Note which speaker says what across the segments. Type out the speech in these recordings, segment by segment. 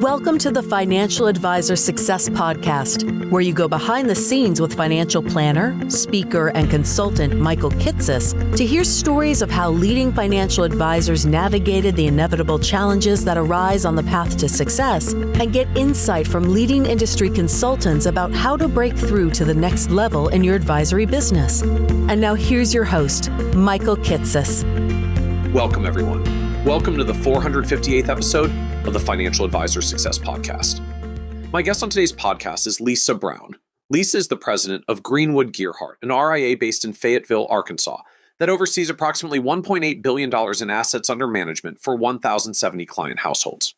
Speaker 1: Welcome to the Financial Advisor Success Podcast, where you go behind the scenes with financial planner, speaker, and consultant Michael Kitces to hear stories of how leading financial advisors navigated the inevitable challenges that arise on the path to success and get insight from leading industry consultants about how to break through to the next level in your advisory business. And now here's your host, Michael Kitces.
Speaker 2: Welcome, everyone. Welcome to the 458th episode of the Financial Advisor Success Podcast. My guest on today's podcast is Lisa Brown. Lisa is the president of Greenwood Gearhart, an RIA based in Fayetteville, Arkansas, that oversees approximately $1.8 billion in assets under management for 1,070 client households.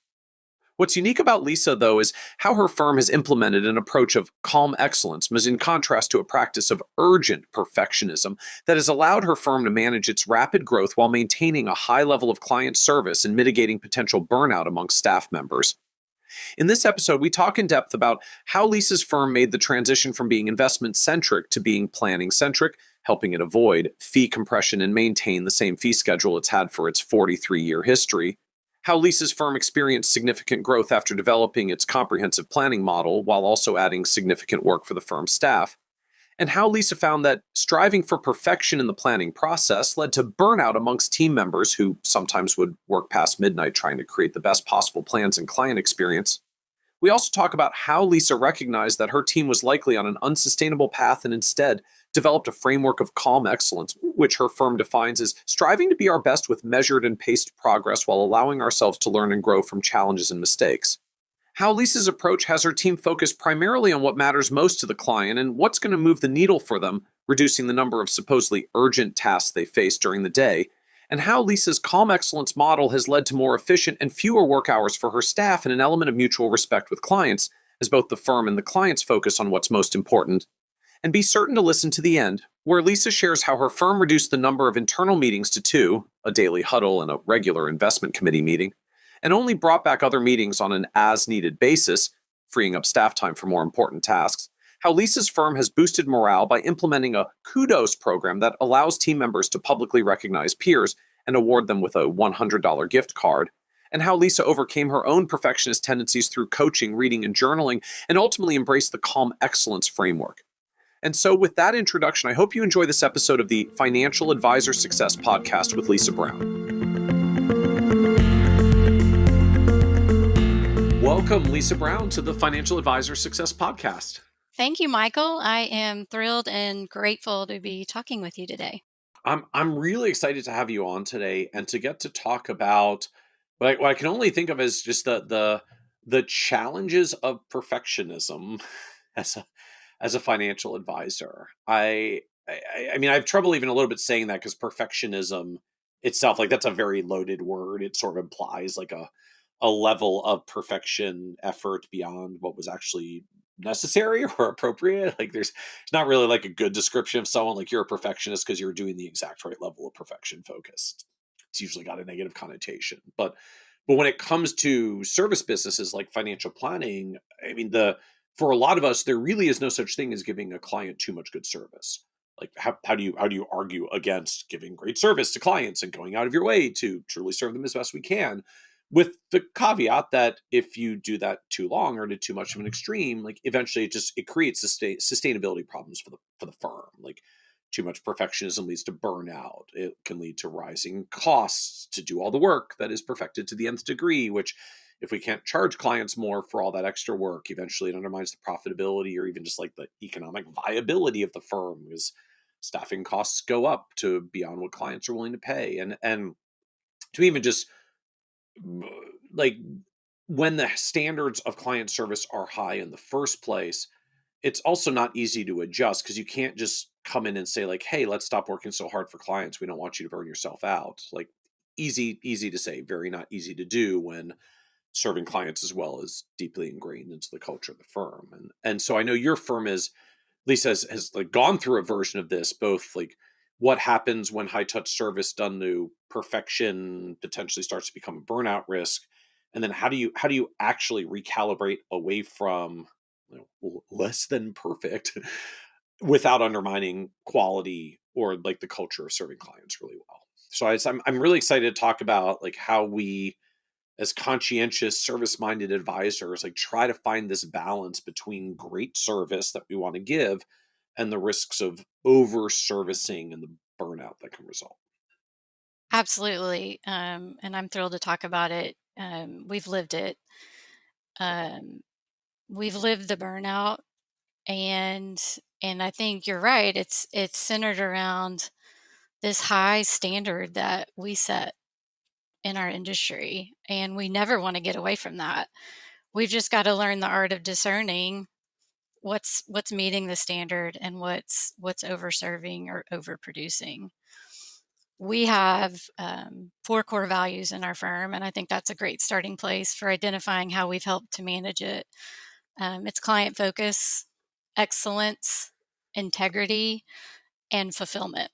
Speaker 2: What's unique about Lisa, though, is how her firm has implemented an approach of calm excellence, in contrast to a practice of urgent perfectionism that has allowed her firm to manage its rapid growth while maintaining a high level of client service and mitigating potential burnout amongst staff members. In this episode, we talk in depth about how Lisa's firm made the transition from being investment-centric to being planning-centric, helping it avoid fee compression and maintain the same fee schedule it's had for its 43-year history, how Lisa's firm experienced significant growth after developing its comprehensive planning model while also adding significant work for the firm's staff, and how Lisa found that striving for perfection in the planning process led to burnout amongst team members who sometimes would work past midnight trying to create the best possible plans and client experience. We also talk about how Lisa recognized that her team was likely on an unsustainable path and instead developed a framework of calm excellence, which her firm defines as striving to be our best with measured and paced progress while allowing ourselves to learn and grow from challenges and mistakes. How Lisa's approach has her team focused primarily on what matters most to the client and what's going to move the needle for them, reducing the number of supposedly urgent tasks they face during the day, and how Lisa's calm excellence model has led to more efficient and fewer work hours for her staff and an element of mutual respect with clients, as both the firm and the clients focus on what's most important. And be certain to listen to the end, where Lisa shares how her firm reduced the number of internal meetings to 2, a daily huddle and a regular investment committee meeting, and only brought back other meetings on an as-needed basis, freeing up staff time for more important tasks. How Lisa's firm has boosted morale by implementing a kudos program that allows team members to publicly recognize peers and award them with a $100 gift card, and how Lisa overcame her own perfectionist tendencies through coaching, reading, and journaling, and ultimately embraced the calm excellence framework. And so with that introduction, I hope you enjoy this episode of the Financial Advisor Success Podcast with Lisa Brown. Welcome, Lisa Brown, to the Financial Advisor Success Podcast.
Speaker 3: Thank you, Michael. I am thrilled and grateful to be talking with you today.
Speaker 2: I'm really excited to have you on today and to get to talk about what I can only think of as just the challenges of perfectionism as a financial advisor. I mean, I have trouble even a little bit saying that because perfectionism itself, like that's a very loaded word. It sort of implies like a level of perfection effort beyond what was actually necessary or appropriate. Like there's not really like a good description of someone like you're a perfectionist because you're doing the exact right level of perfection focus. It's usually got a negative connotation. But when it comes to service businesses like financial planning, I mean, for a lot of us, there really is no such thing as giving a client too much good service. Like how do you argue against giving great service to clients and going out of your way to truly serve them as best we can? With the caveat that if you do that too long or to too much of an extreme, like eventually it creates sustainability problems for the firm. Like too much perfectionism leads to burnout. It can lead to rising costs to do all the work that is perfected to the nth degree, which if we can't charge clients more for all that extra work, eventually it undermines the profitability or even just like the economic viability of the firm because staffing costs go up to beyond what clients are willing to pay. And to even just like when the standards of client service are high in the first place, it's also not easy to adjust because you can't just come in and say like, hey, let's stop working so hard for clients. We don't want you to burn yourself out. Like easy to say, very not easy to do when serving clients as well is deeply ingrained into the culture of the firm. And so I know your firm Lisa has like gone through a version of this, both like what happens when high touch service done to perfection potentially starts to become a burnout risk. And then how do you actually recalibrate away from less than perfect without undermining quality or like the culture of serving clients really well? So I'm really excited to talk about like how we as conscientious, service-minded advisors, like try to find this balance between great service that we want to give and the risks of over servicing and the burnout that can result.
Speaker 3: Absolutely. And I'm thrilled to talk about it. We've lived it. Um, we've lived the burnout, and I think you're right. It's centered around this high standard that we set in our industry, and we never want to get away from that. We've just got to learn the art of discerning what's meeting the standard and what's over serving or overproducing. We have 4 core values in our firm, and I think that's a great starting place for identifying how we've helped to manage it. It's client focus, excellence, integrity, and fulfillment.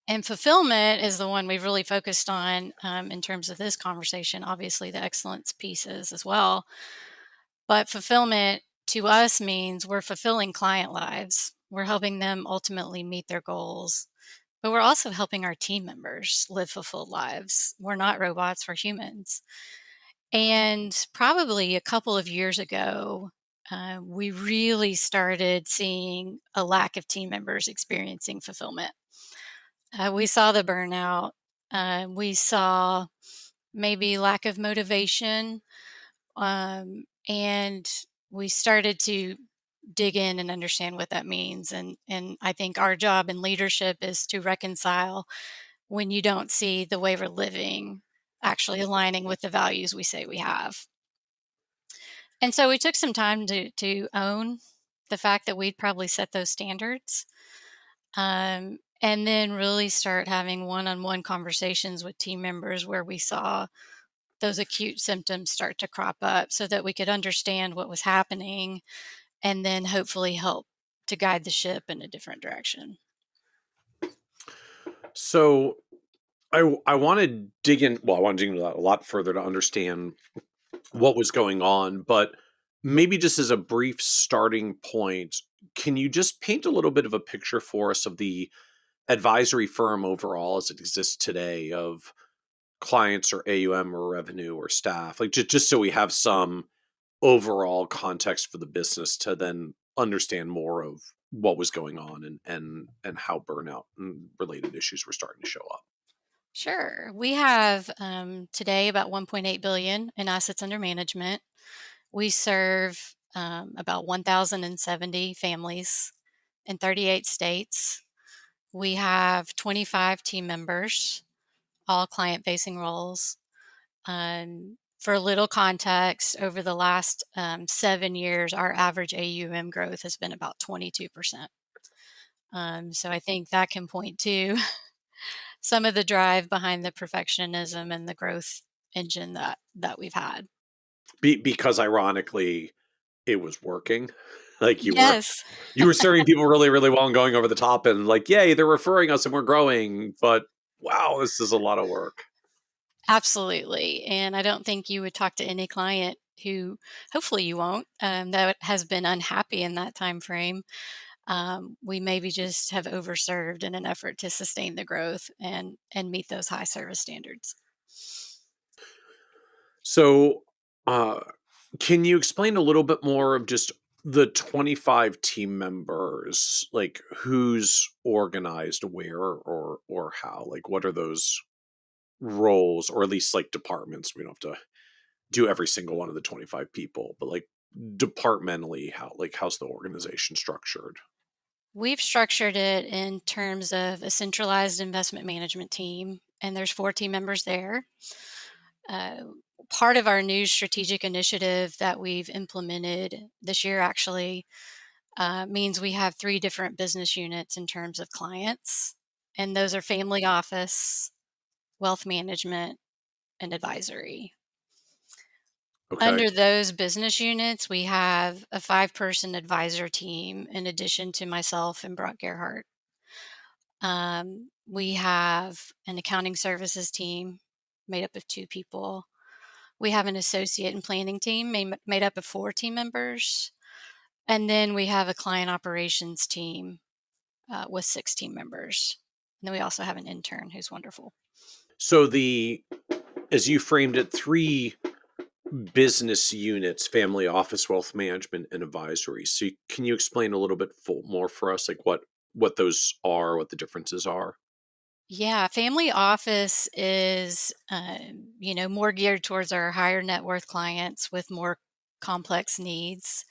Speaker 3: And fulfillment is the one we've really focused on in terms of this conversation. Obviously, the excellence pieces as well. But fulfillment to us means we're fulfilling client lives. We're helping them ultimately meet their goals, but we're also helping our team members live fulfilled lives. We're not robots, we're humans. And probably a couple of years ago, we really started seeing a lack of team members experiencing fulfillment. We saw the burnout. We saw maybe lack of motivation. And we started to dig in and understand what that means. And I think our job in leadership is to reconcile when you don't see the way we're living actually aligning with the values we say we have. And so we took some time to own the fact that we'd probably set those standards, and then really start having one-on-one conversations with team members where we saw those acute symptoms start to crop up so that we could understand what was happening and then hopefully help to guide the ship in a different direction.
Speaker 2: So I want to dig in. Well, I want to dig into that a lot further to understand what was going on. But maybe just as a brief starting point, can you just paint a little bit of a picture for us of the advisory firm overall as it exists today, of clients or AUM or revenue or staff, like just so we have some overall context for the business to then understand more of what was going on and how burnout and related issues were starting to show up.
Speaker 3: Sure. We have today about 1.8 billion in assets under management. We serve about 1,070 families in 38 states. We have 25 team members, all client-facing roles. For a little context, over the last 7 years, our average AUM growth has been about 22%. So I think that can point to some of the drive behind the perfectionism and the growth engine that we've had.
Speaker 2: Because ironically, it was working. Like
Speaker 3: Yes,
Speaker 2: you were serving people really, really well and going over the top and like, yay, they're referring us and we're growing. But wow, this is a lot of work.
Speaker 3: absolutely. And I don't think you would talk to any client who, hopefully you won't, that has been unhappy in that time frame. We maybe just have overserved in an effort to sustain the growth and meet those high service standards.
Speaker 2: So, uh, can you explain a little bit more of just the 25 team members, like who's organized where or how? Like what are those roles, or at least like departments? We don't have to do every single one of the 25 people, but like departmentally, how's the organization structured?
Speaker 3: We've structured it in terms of a centralized investment management team, and there's 4 team members there. Uh, Part of our new strategic initiative that we've implemented this year actually means we have 3 different business units in terms of clients, and those are family office, wealth management, and advisory.
Speaker 2: Okay.
Speaker 3: Under those business units, we have a 5-person advisor team in addition to myself and Brock Gearhart. We have an accounting services team made up of 2 people. We have an associate and planning team made up of 4 team members. And then we have a client operations team with 6 team members. And then we also have an intern who's wonderful.
Speaker 2: So the as you framed it, three business units: family office, wealth management, and advisory. So can you explain a little bit more for us, like what those are, what the differences are?
Speaker 3: Yeah, family office is, more geared towards our higher net worth clients with more complex needs.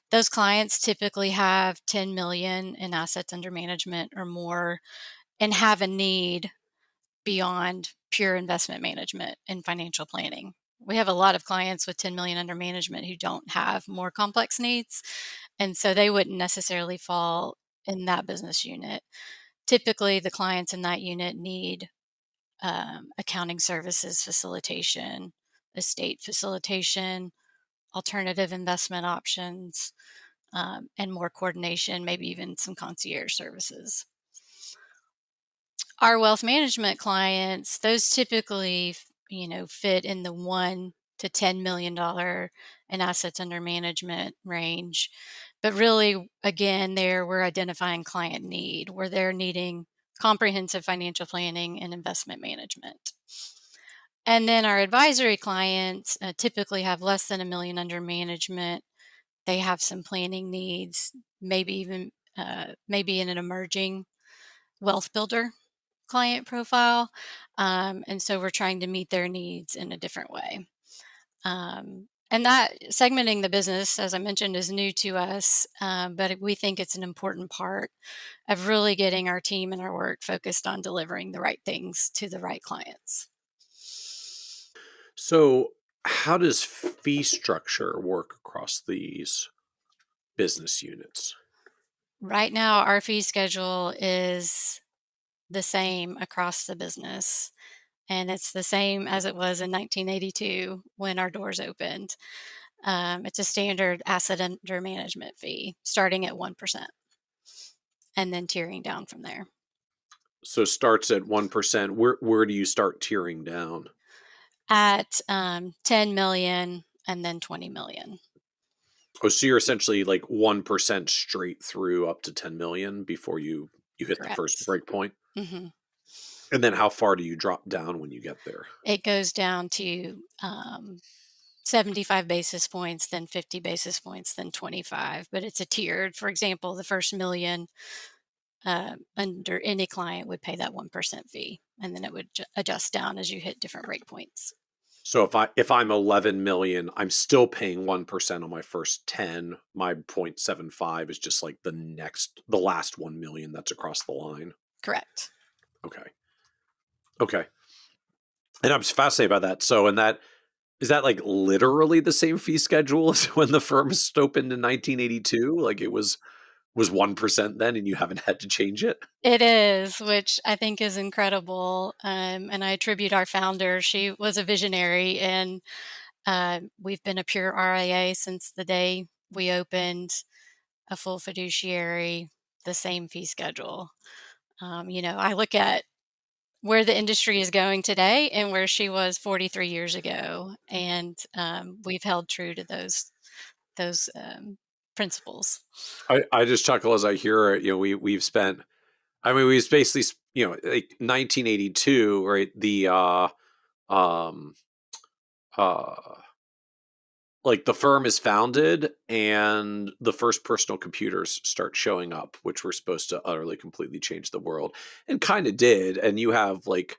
Speaker 3: Those clients typically have 10 million in assets under management or more and have a need beyond pure investment management and financial planning. We have a lot of clients with 10 million under management who don't have more complex needs, and so they wouldn't necessarily fall in that business unit. Typically, the clients in that unit need accounting services facilitation, estate facilitation, alternative investment options, and more coordination, maybe even some concierge services. Our wealth management clients, those typically, fit in the $1 to $10 million in assets under management range. But really, again, there we're identifying client need where they're needing comprehensive financial planning and investment management. And then our advisory clients typically have less than a million under management. They have some planning needs, maybe even maybe in an emerging wealth builder client profile. And so we're trying to meet their needs in a different way. And that segmenting the business, as I mentioned, is new to us, but we think it's an important part of really getting our team and our work focused on delivering the right things to the right clients.
Speaker 2: So how does fee structure work across these business units?
Speaker 3: Right now, our fee schedule is the same across the business, and it's the same as it was in 1982 when our doors opened. It's a standard asset under management fee starting at 1% and then tiering down from there.
Speaker 2: So starts at 1%. Where do you start tiering down?
Speaker 3: At 10 million and then 20 million.
Speaker 2: Oh, so you're essentially like 1% straight through up to 10 million before you hit the first
Speaker 3: Correct.
Speaker 2: break point.
Speaker 3: hmm
Speaker 2: And then how far do you drop down when you get there?
Speaker 3: It goes down to 75 basis points, then 50 basis points, then 25. But it's a tiered. For example, the first million under any client would pay that 1% fee, and then it would adjust down as you hit different break points.
Speaker 2: So if I'm 11 million, I'm still paying 1% on my first 10. My 0.75 is just like the last 1 million that's across the line.
Speaker 3: Correct.
Speaker 2: Okay. Okay. And I'm just fascinated by that. So, is that like literally the same fee schedule as when the firm opened in 1982? Like it was 1% then and you haven't had to change it?
Speaker 3: It is, which I think is incredible. And I attribute our founder. She was a visionary, and we've been a pure RIA since the day we opened, a full fiduciary, the same fee schedule. I look at where the industry is going today and where she was 43 years ago, and we've held true to those principles.
Speaker 2: I just chuckle as I hear it. We've spent, I mean, we've basically, like 1982, right? Um, uh, like the firm is founded and the first personal computers start showing up, which were supposed to utterly completely change the world, and kind of did. And you have like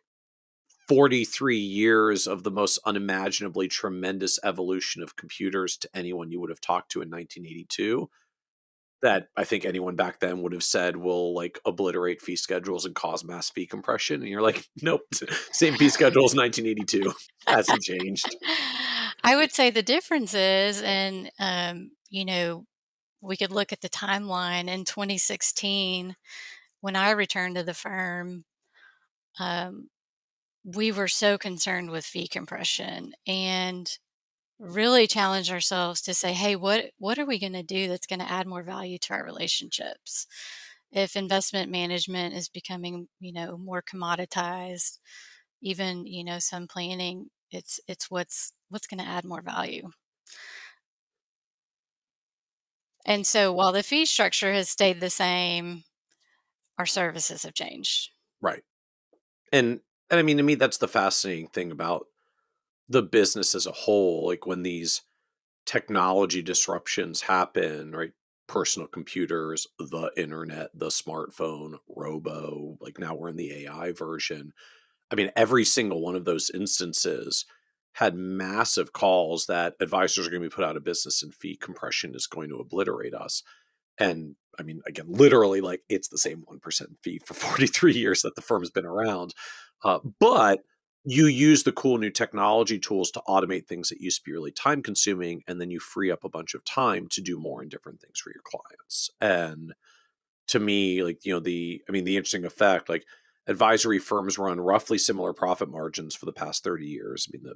Speaker 2: 43 years of the most unimaginably tremendous evolution of computers to anyone you would have talked to in 1982, that I think anyone back then would have said will like obliterate fee schedules and cause mass fee compression. And you're like, nope, same fee schedule as 1982. Hasn't changed.
Speaker 3: I would say the difference is, and we could look at the timeline in 2016 when I returned to the firm. Um, we were so concerned with fee compression and really challenged ourselves to say, hey, what are we going to do that's going to add more value to our relationships? If investment management is becoming, more commoditized, even, some planning, it's what's going to add more value. And so while the fee structure has stayed the same, our services have changed.
Speaker 2: Right. And I mean, to me, that's the fascinating thing about the business as a whole, like when these technology disruptions happen, right? Personal computers, the internet, the smartphone, robo, like now we're in the AI version. I mean, every single one of those instances had massive calls that advisors are going to be put out of business and fee compression is going to obliterate us. And I mean, again, literally, like it's the same 1% fee for 43 years that the firm's been around. But you use the cool new technology tools to automate things that used to be really time consuming. And then you free up a bunch of time to do more and different things for your clients. And to me, like, the interesting effect, like advisory firms run roughly similar profit margins for the past 30 years. I mean,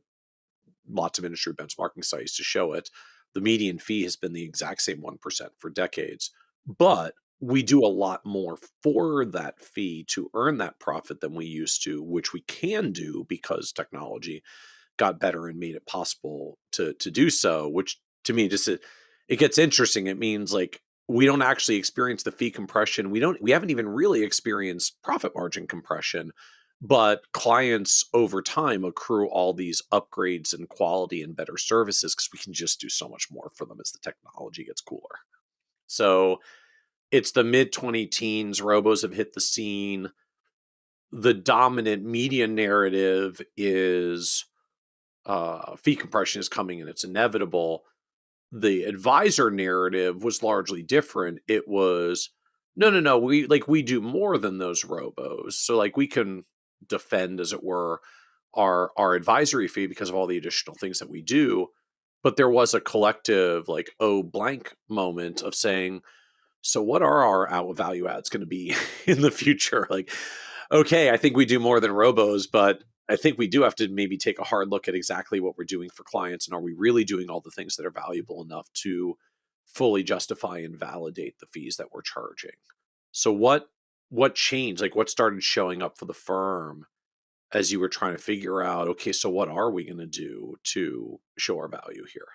Speaker 2: lots of industry benchmarking sites to show it. The median fee has been the exact same 1% for decades, but we do a lot more for that fee to earn that profit than we used to, which we can do because technology got better and made it possible to do so, which to me just it gets interesting. It means like we don't actually experience the fee compression. We haven't even really experienced profit margin compression, but clients over time accrue all these upgrades and quality and better services because we can just do so much more for them as the technology gets cooler. So it's the mid 20 teens, robos have hit the scene. The dominant media narrative is fee compression is coming and it's inevitable. The advisor narrative was largely different. It was no, no, no. We do more than those robos. So like we can defend, as it were, our advisory fee because of all the additional things that we do. But there was a collective like oh blank moment of saying, so what are our value adds going to be in the future? Like, okay, I think we do more than robos, but I think we do have to maybe take a hard look at exactly what we're doing for clients. And are we really doing all the things that are valuable enough to fully justify and validate the fees that we're charging? So what changed? Like what started showing up for the firm as you were trying to figure out, okay, so what are we going to do to show our value here?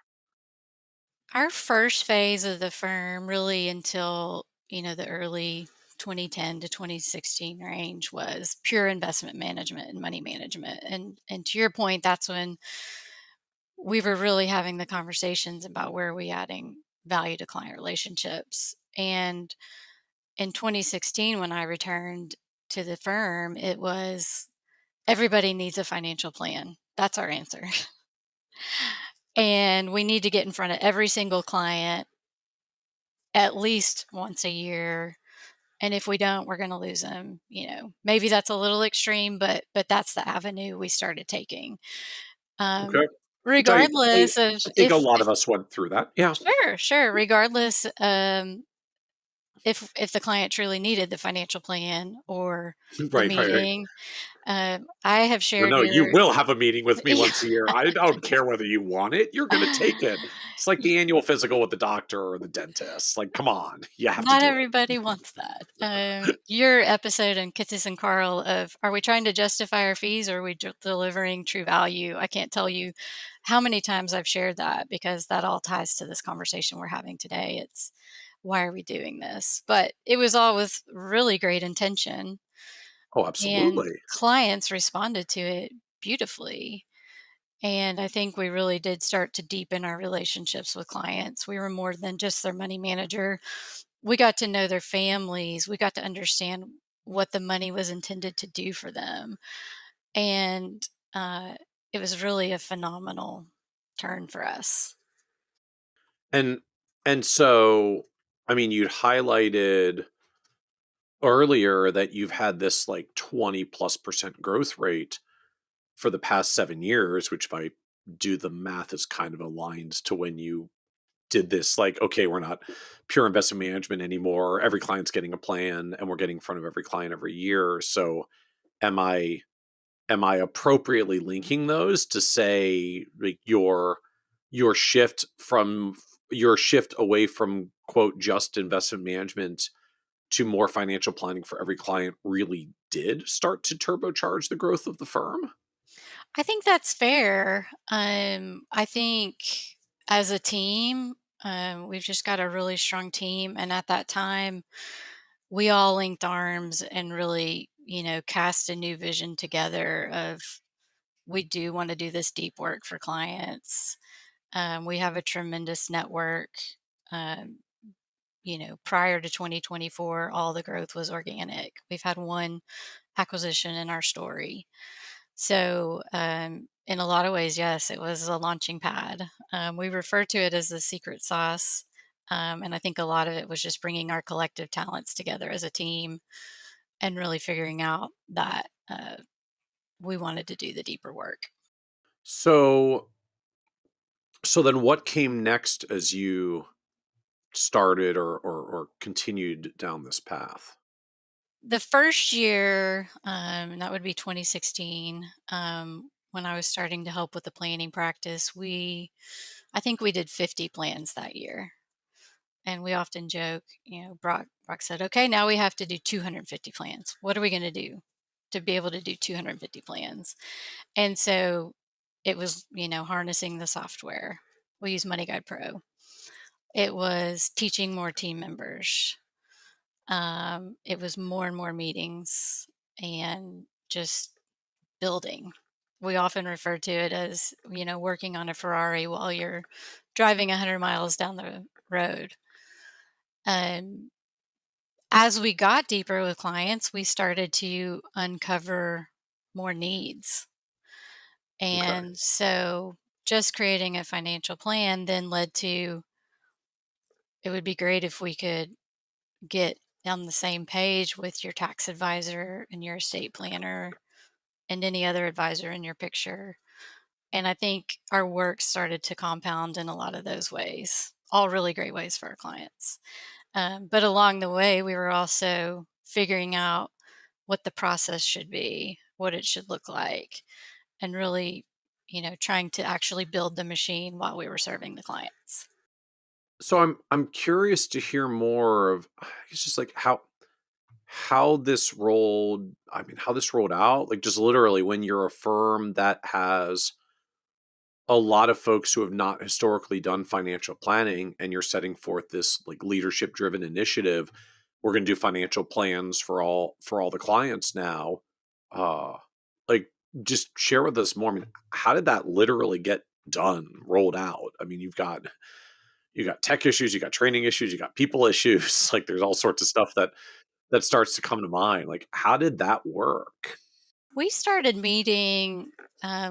Speaker 3: Our first phase of the firm, really until, the early 2010 to 2016 range, was pure investment management and money management. And to your point, that's when we were really having the conversations about where are we adding value to client relationships. And in 2016, when I returned to the firm, it was everybody needs a financial plan. That's our answer. And we need to get in front of every single client at least once a year. And if we don't, we're going to lose them. Maybe that's a little extreme, but that's the avenue we started taking. Um,
Speaker 2: Okay. Which
Speaker 3: regardless of
Speaker 2: I think a lot of us went through that. Yeah.
Speaker 3: sure, regardless, if the client truly needed the financial plan or the
Speaker 2: Right, right, right.
Speaker 3: meeting, I have
Speaker 2: No,
Speaker 3: shared
Speaker 2: no, you
Speaker 3: your
Speaker 2: will have a meeting with me once a year. I don't care whether you want it. You're going to take it. It's like the annual physical with the doctor or the dentist. Like, come on, you have to
Speaker 3: Not
Speaker 2: do it.
Speaker 3: everybody wants that. Your episode on Kitsis and Carl of are we trying to justify our fees or are we delivering true value? I can't tell you how many times I've shared that because that all ties to this conversation we're having today. It's why are we doing this? But it was all with really great intention,
Speaker 2: Oh,
Speaker 3: and
Speaker 2: absolutely.
Speaker 3: clients responded to it beautifully. And I think we really did start to deepen our relationships with clients. We were more than just their money manager. We got to know their families. We got to understand what the money was intended to do for them. And uh, it was really a phenomenal turn for us.
Speaker 2: And and so, I mean, you'd highlighted earlier that you've had this like 20+% growth rate for the past 7 years, which if I do the math is kind of aligned to when you did this, like, okay, we're not pure investment management anymore. Every client's getting a plan and we're getting in front of every client every year. So am I appropriately linking those to say like your shift away from quote just investment management to more financial planning for every client really did start to turbocharge the growth of the firm?
Speaker 3: I think that's fair. I think as a team, we've just got a really strong team. And at that time, we all linked arms and really, cast a new vision together of we do want to do this deep work for clients. We have a tremendous network. Um, Prior to 2024, all the growth was organic. We've had one acquisition in our story. So, in a lot of ways, yes, it was a launching pad. We refer to it as the secret sauce. And I think a lot of it was just bringing our collective talents together as a team and really figuring out that we wanted to do the deeper work.
Speaker 2: So, so then what came next as you started or continued down this path?
Speaker 3: The first year, and that would be 2016, when I was starting to help with the planning practice, I think we did 50 plans that year. And we often joke, Brock said, okay, now we have to do 250 plans. What are we going to do to be able to do 250 plans? And so it was, harnessing the software. We use Money Guide Pro. It was teaching more team members. It was more and more meetings and just building. We often refer to it as, working on a Ferrari while you're driving 100 miles down the road. Um, as we got deeper with clients, we started to uncover more needs.
Speaker 2: Okay.
Speaker 3: And so just creating a financial plan then led to, it would be great if we could get on the same page with your tax advisor and your estate planner and any other advisor in your picture. And I think our work started to compound in a lot of those ways, all really great ways for our clients. But along the way, we were also figuring out what the process should be, what it should look like, and really, trying to actually build the machine while we were serving the clients.
Speaker 2: So I'm curious to hear more of it's just like how this rolled out, like just literally when you're a firm that has a lot of folks who have not historically done financial planning and you're setting forth this like leadership driven initiative. We're going to do financial plans for all the clients now. uh like just share with us more. I mean, how did that literally get done, rolled out? I mean, you got tech issues, you got training issues, you got people issues. Like there's all sorts of stuff that starts to come to mind. Like how did that work?
Speaker 3: We started meeting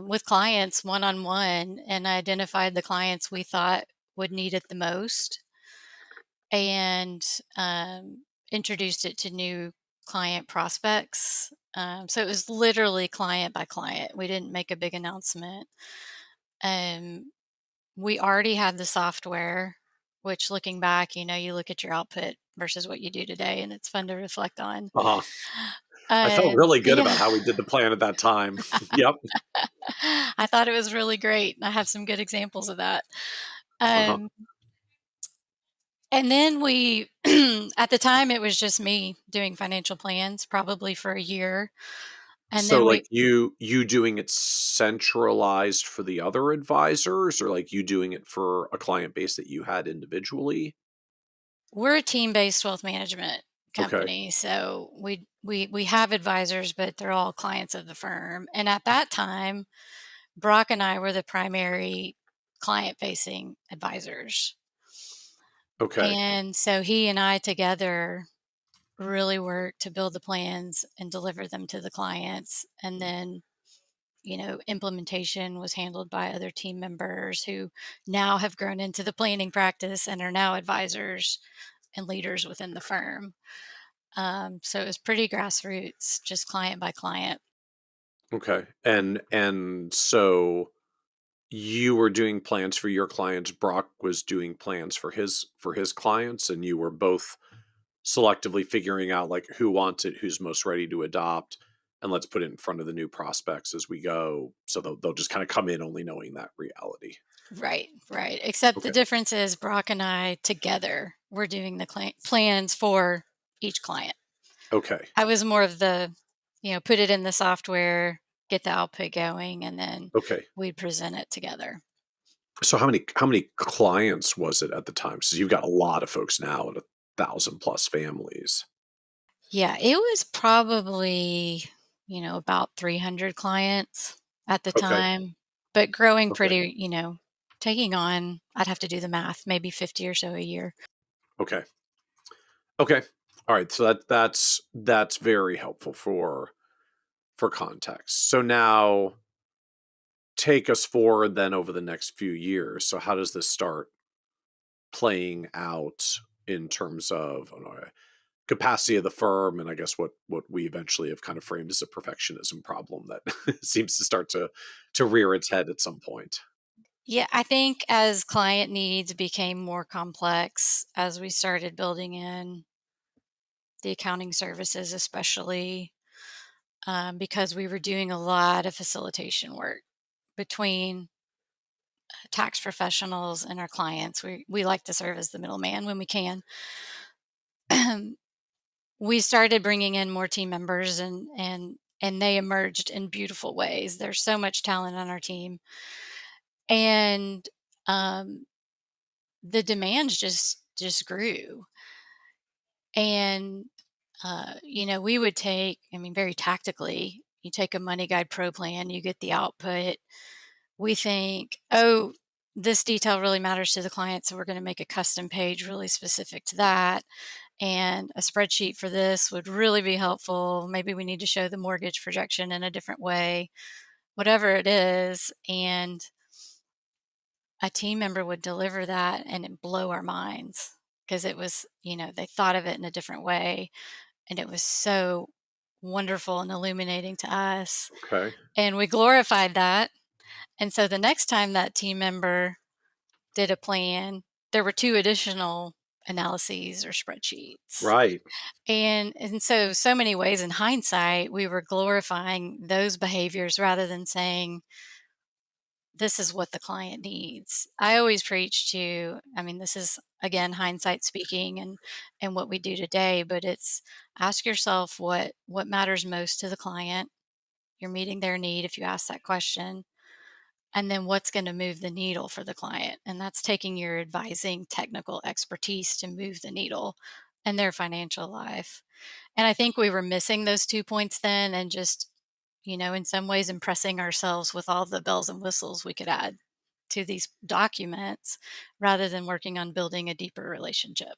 Speaker 3: with clients one on one and identified the clients we thought would need it the most and introduced it to new client prospects. So it was literally client by client. We didn't make a big announcement. Um, we already had the software, which looking back, you look at your output versus what you do today, and it's fun to reflect on.
Speaker 2: Uh-huh. I felt really good about
Speaker 3: Yeah,
Speaker 2: how we did the plan at that time. Yep.
Speaker 3: I thought it was really great. I have some good examples of that.
Speaker 2: Uh-huh.
Speaker 3: Um, and then we, at the time, it was just me doing financial plans, probably for a year. And
Speaker 2: So
Speaker 3: then
Speaker 2: like you doing it centralized for the other advisors, or like you doing it for a client base that you had individually?
Speaker 3: we're a team-based wealth management
Speaker 2: Okay.
Speaker 3: company, so we have advisors, but they're all clients of the firm. And at that time, Brock and I were the primary client-facing advisors.
Speaker 2: Okay.
Speaker 3: And so he and I together really worked to build the plans and deliver them to the clients. And then, implementation was handled by other team members who now have grown into the planning practice and are now advisors and leaders within the firm. So it was pretty grassroots, just client by client.
Speaker 2: Okay. And so you were doing plans for your clients, Brock was doing plans for his clients, and you were both selectively figuring out like who wants it, who's most ready to adopt, and let's put it in front of the new prospects as we go. So they'll just kind of come in only knowing that reality.
Speaker 3: Right, right. Except the
Speaker 2: Okay.
Speaker 3: difference is Brock and I together were doing the plans for each client.
Speaker 2: Okay.
Speaker 3: I was more of the, put it in the software, get the output going, and then
Speaker 2: Okay.
Speaker 3: we'd present it together.
Speaker 2: So how many clients was it at the time? So you've got a lot of folks now at 1,000 plus families.
Speaker 3: Yeah, it was probably, about 300 clients. at the
Speaker 2: Okay.
Speaker 3: time, but growing
Speaker 2: Okay.
Speaker 3: pretty, taking on, I'd have to do the math, maybe 50 or so a year.
Speaker 2: Okay. Okay. All right. So that's very helpful for context. So now take us forward then over the next few years. So how does this start playing out in terms of capacity of the firm, and I guess what we eventually have kind of framed as a perfectionism problem that seems to start to rear its head at some point.
Speaker 3: Yeah, I think as client needs became more complex, as we started building in the accounting services, especially because we were doing a lot of facilitation work between tax professionals and our clients. We like to serve as the middleman when we can. We started bringing in more team members, and they emerged in beautiful ways. There's so much talent on our team, and um, the demands just grew. And we would take, I mean, very tactically, you take a Money Guide Pro plan, you get the output. We think, oh, this detail really matters to the client, so we're going to make a custom page really specific to that. And a spreadsheet for this would really be helpful. Maybe we need to show the mortgage projection in a different way, whatever it is. And a team member would deliver that and it blow our minds because it was, they thought of it in a different way. And it was so wonderful and illuminating to us.
Speaker 2: Okay.
Speaker 3: And we glorified that. And so the next time that team member did a plan, there were two additional analyses or spreadsheets.
Speaker 2: Right.
Speaker 3: And so many ways in hindsight, we were glorifying those behaviors rather than saying, this is what the client needs. I always preach to, I mean, this is again hindsight speaking and what we do today, but it's ask yourself what matters most to the client. You're meeting their need if you ask that question. And then what's going to move the needle for the client? And that's taking your advising technical expertise to move the needle in their financial life. And I think we were missing those 2 points then and just, in some ways impressing ourselves with all the bells and whistles we could add to these documents rather than working on building a deeper relationship.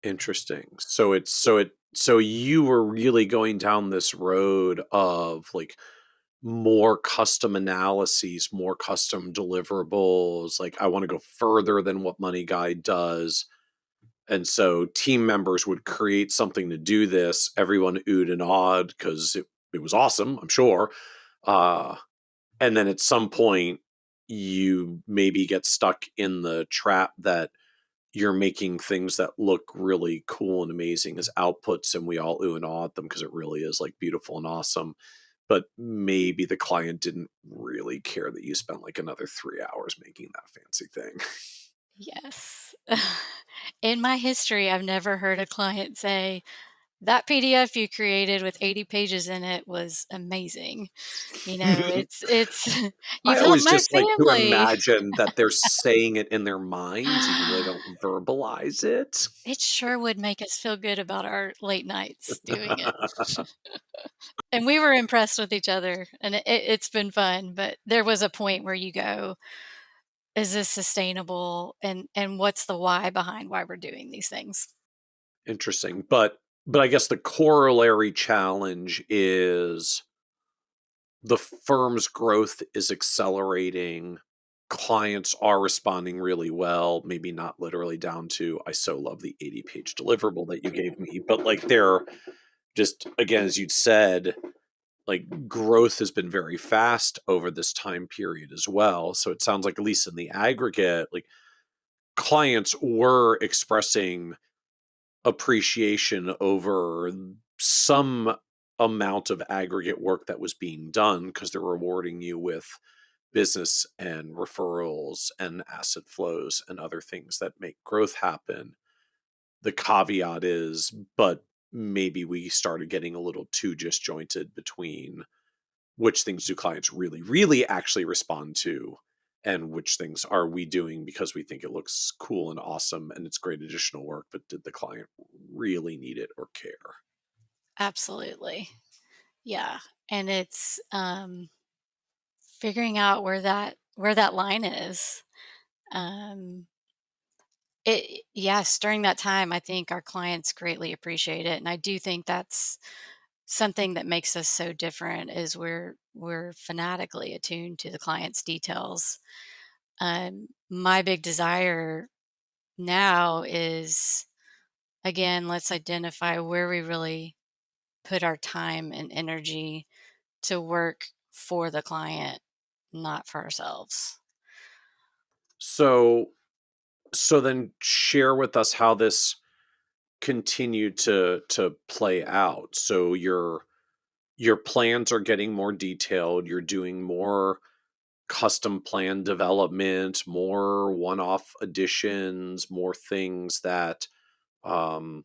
Speaker 2: Interesting. So you were really going down this road of like more custom analyses, more custom deliverables. Like I want to go further than what Money Guide does. And so team members would create something to do this. Everyone oohed and awed because it was awesome, I'm sure. Uh, and then at some point, you maybe get stuck in the trap that you're making things that look really cool and amazing as outputs, and we all ooh and awe at them because it really is like beautiful and awesome. But maybe the client didn't really care that you spent like another 3 hours making that fancy thing.
Speaker 3: Yes. In my history, I've never heard a client say, that PDF you created with 80 pages in it was amazing. It's
Speaker 2: I
Speaker 3: you've helped
Speaker 2: always
Speaker 3: my
Speaker 2: just like to
Speaker 3: family.
Speaker 2: imagine that they're saying it in their minds, even though they don't verbalize it.
Speaker 3: It sure would make us feel good about our late nights doing it. And we were impressed with each other, and it's been fun, but there was a point where you go, "Is this sustainable? And what's the why behind why we're doing these things?"
Speaker 2: Interesting. But I guess the corollary challenge is the firm's growth is accelerating. Clients are responding really well, maybe not literally down to I so love the 80-page deliverable that you gave me, but like they're just again, as you'd said, like growth has been very fast over this time period as well. So it sounds like at least in the aggregate, like clients were expressing appreciation over some amount of aggregate work that was being done because they're rewarding you with business and referrals and asset flows and other things that make growth happen. The caveat is, but maybe we started getting a little too disjointed between which things do clients really, really actually respond to and which things are we doing because we think it looks cool and awesome and it's great additional work, but did the client really need it or care?
Speaker 3: Absolutely. Yeah, and it's, figuring out where that line is. Um, yes, during that time, I think our clients greatly appreciate it, and I do think that's something that makes us so different is we're fanatically attuned to the client's details. My big desire now is, again, let's identify where we really put our time and energy to work for the client, not for ourselves.
Speaker 2: So so then share with us how this continued to play out. So your plans are getting more detailed, you're doing more custom plan development, more one-off additions, more things um,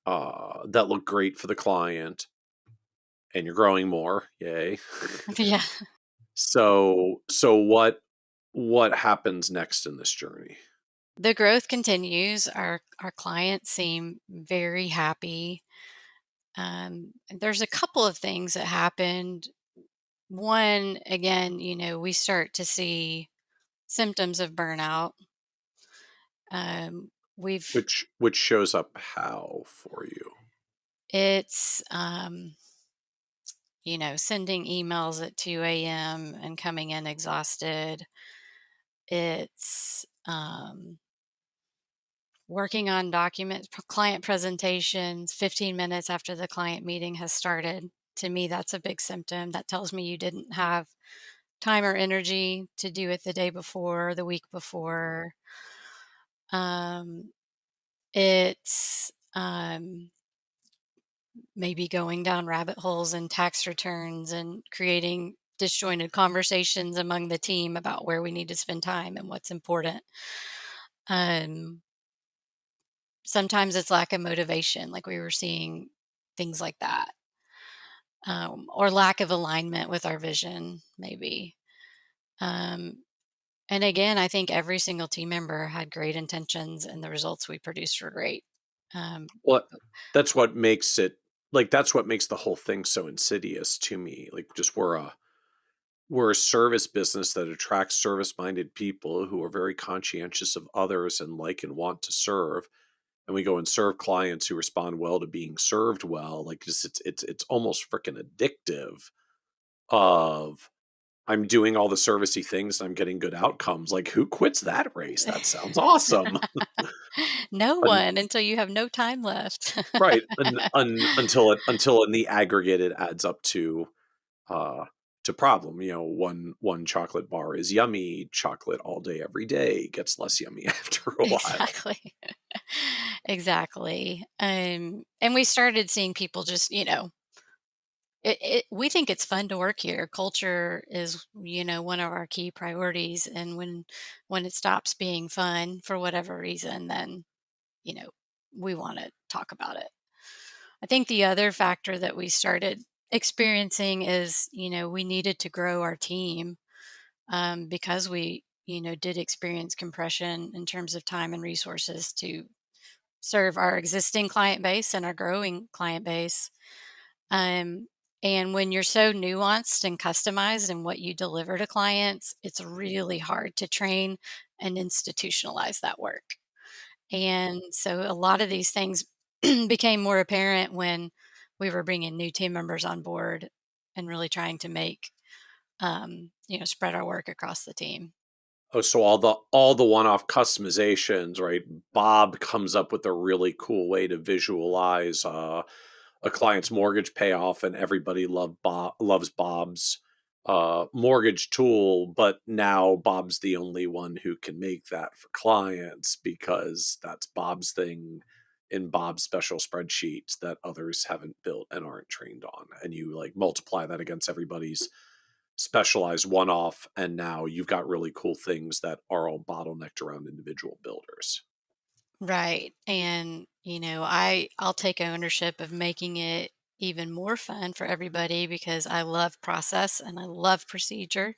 Speaker 2: that look great for the client, and you're growing more, yay.
Speaker 3: Yeah.
Speaker 2: So what happens next in this journey?
Speaker 3: The growth continues. Our clients seem very happy. And there's a couple of things that happened. One, again, we start to see symptoms of burnout. We've
Speaker 2: Which shows up how for you?
Speaker 3: It's sending emails at 2 a.m. and coming in exhausted. It's working on documents, client presentations 15 minutes after the client meeting has started. To me, that's a big symptom. That tells me you didn't have time or energy to do it the day before, the week before. Um, it's maybe going down rabbit holes in tax returns and creating disjointed conversations among the team about where we need to spend time and what's important. Um, Sometimes it's lack of motivation, like we were seeing things like that, or lack of alignment with our vision, maybe. Um, and again, I think every single team member had great intentions, and the results we produced were great. Um,
Speaker 2: Well, that's what makes it like, that's what makes the whole thing so insidious to me. Like, just we're a service business that attracts service-minded people who are very conscientious of others and like and want to serve, and we go and serve clients who respond well to being served well. Like, just it's almost freaking addictive of, I'm doing all the servicey things and I'm getting good outcomes. Like, who quits that race? That sounds awesome.
Speaker 3: no
Speaker 2: Un
Speaker 3: one until you have no time left.
Speaker 2: Right, until in the aggregate, it adds up uh, to problem. One chocolate bar is yummy, chocolate all day, every day gets less yummy after a while.
Speaker 3: Exactly. Exactly. And we started seeing people just, we think it's fun to work here. Culture is, one of our key priorities. And when it stops being fun for whatever reason, then, you know, we want to talk about it. I think the other factor that we started experiencing is, we needed to grow our team, because we, did experience compression in terms of time and resources to serve our existing client base and our growing client base. Um, and when you're so nuanced and customized in what you deliver to clients, it's really hard to train and institutionalize that work. And so a lot of these things became more apparent when we were bringing new team members on board and really trying to make, spread our work across the team.
Speaker 2: Oh, so all the one-off customizations, right? Bob comes up with a really cool way to visualize a client's mortgage payoff, and everybody loves Bob's mortgage tool, but now Bob's the only one who can make that for clients because that's Bob's thing in Bob's special spreadsheet that others haven't built and aren't trained on. And you like multiply that against everybody's specialized one-off, and now you've got really cool things that are all bottlenecked around individual builders.
Speaker 3: Right. And, I'll take ownership of making it even more fun for everybody because I love process and I love procedure.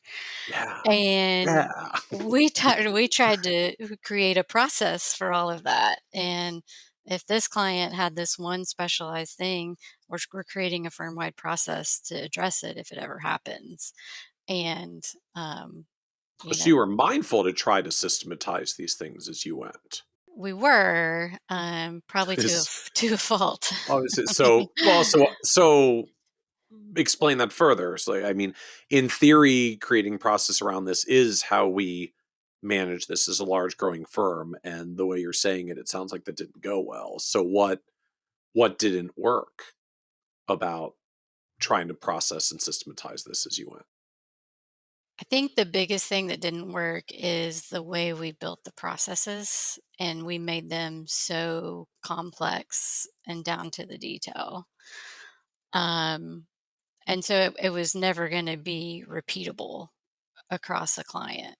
Speaker 2: Yeah.
Speaker 3: And
Speaker 2: Yeah.
Speaker 3: we tried to create a process for all of that. And if this client had this one specialized thing, we're creating a firm-wide process to address it if it ever happens. And,
Speaker 2: So you were mindful to try to systematize these things as you went.
Speaker 3: we were, probably to a
Speaker 2: Is
Speaker 3: f to a fault.
Speaker 2: obviously so well. So explain that further. So I mean, in theory, creating process around this is how we manage this as a large growing firm. And the way you're saying it, it sounds like that didn't go well. So what didn't work about trying to process and systematize this as you went?
Speaker 3: I think the biggest thing that didn't work is the way we built the processes, and we made them so complex and down to the detail. Um, and so it was never gonna be repeatable across a client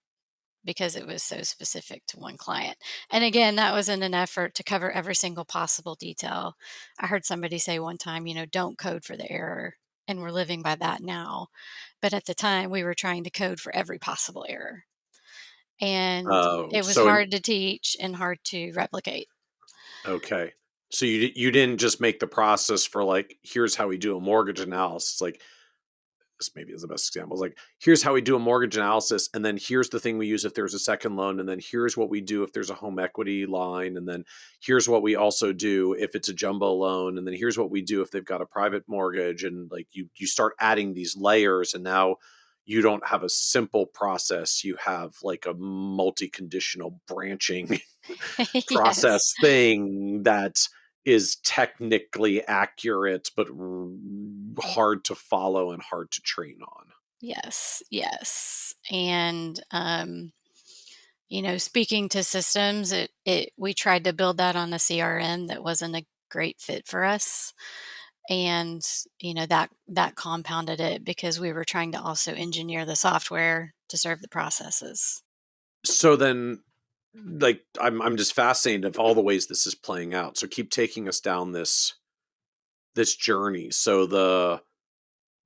Speaker 3: because it was so specific to one client. And again, that was in an effort to cover every single possible detail. I heard somebody say one time, "Don't code for the error." And we're living by that now. But at the time, we were trying to code for every possible error. And
Speaker 2: Oh,
Speaker 3: it was
Speaker 2: so in
Speaker 3: hard to teach and hard to replicate.
Speaker 2: okay. So you didn't just make the process for like, here's how we do a mortgage analysis. Like this maybe is the best example. It's like, here's how we do a mortgage analysis, and then here's the thing we use if there's a second loan, and then here's what we do if there's a home equity line, and then here's what we also do if it's a jumbo loan, and then here's what we do if they've got a private mortgage, and like you start adding these layers, and now you don't have a simple process. You have like a multi-conditional branching
Speaker 3: Yes.
Speaker 2: process thing that is technically accurate, but hard to follow and hard to train on.
Speaker 3: Yes. Yes. And, speaking to systems, we tried to build that on a CRM that wasn't a great fit for us. And, that compounded it because we were trying to also engineer the software to serve the processes.
Speaker 2: So then, like, I'm just fascinated of all the ways this is playing out. So keep taking us down this journey. So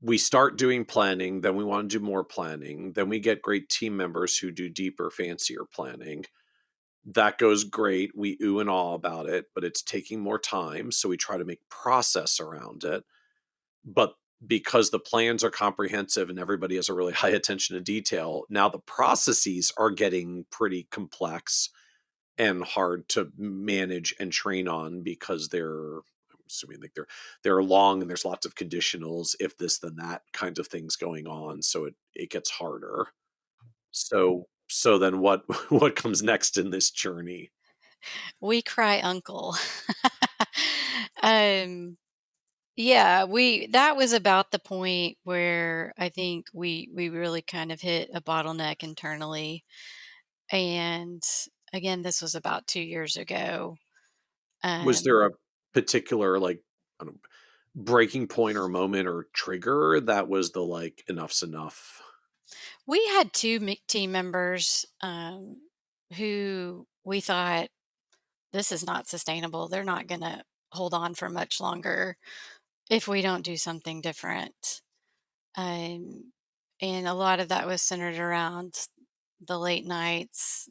Speaker 2: we start doing planning, then we want to do more planning, then we get great team members who do deeper, fancier planning. That goes great. We ooh and ah about it, but it's taking more time. So we try to make process around it. But because the plans are comprehensive and everybody has a really high attention to detail, now the processes are getting pretty complex and hard to manage and train on because I'm assuming like they're long and there's lots of conditionals, if this then that kinds of things going on. So it gets harder. So then what what comes next in this journey?
Speaker 3: We cry uncle. um, yeah, that was about the point where I think we really kind of hit a bottleneck internally. And again, this was about 2 years ago.
Speaker 2: Was
Speaker 3: Um,
Speaker 2: there a particular like I don't know, breaking point or moment or trigger that was the like enough's enough?
Speaker 3: we had two team members who we thought this is not sustainable. They're not going to hold on for much longer if we don't do something different. Um, and a lot of that was centered around the late nights,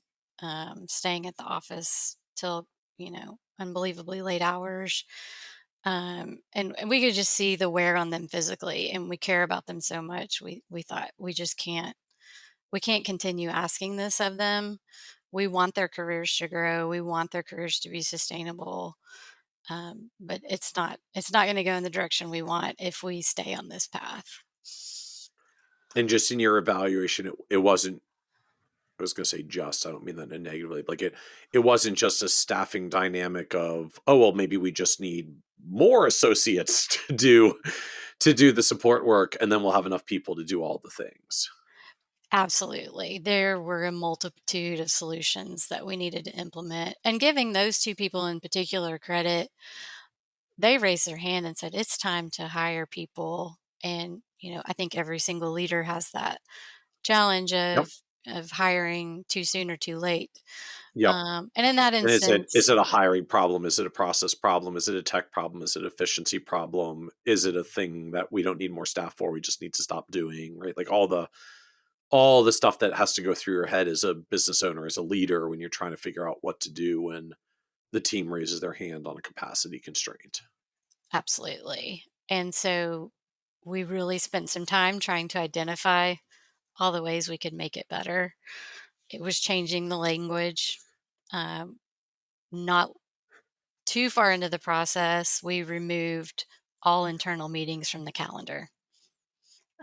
Speaker 3: staying at the office till, unbelievably late hours. And we could just see the wear on them physically, and we care about them so much. We thought we can't continue asking this of them. We want their careers to grow. We want their careers to be sustainable. But it's not going to go in the direction we want if we stay on this path.
Speaker 2: And just in your evaluation, it wasn't, I was gonna say just, I don't mean that in a negative way. Like it wasn't just a staffing dynamic of, oh well, maybe we just need more associates to do the support work, and then we'll have enough people to do all the things.
Speaker 3: Absolutely. There were a multitude of solutions that we needed to implement. And giving those two people in particular credit, they raised their hand and said, it's time to hire people. And, I think every single leader has that challenge
Speaker 2: Yep.
Speaker 3: of hiring too soon or too late.
Speaker 2: Yep.
Speaker 3: And in that
Speaker 2: And is
Speaker 3: instance,
Speaker 2: it a hiring problem? Is it a process problem? Is it a tech problem? Is it an efficiency problem? Is it a thing that we don't need more staff for? We just need to stop doing, right? Like all the stuff that has to go through your head as a business owner, as a leader, when you're trying to figure out what to do when the team raises their hand on a capacity constraint.
Speaker 3: absolutely. And so we really spent some time trying to identify all the ways we could make it better. It was changing the language. Not too far into the process, we removed all internal meetings from the calendar.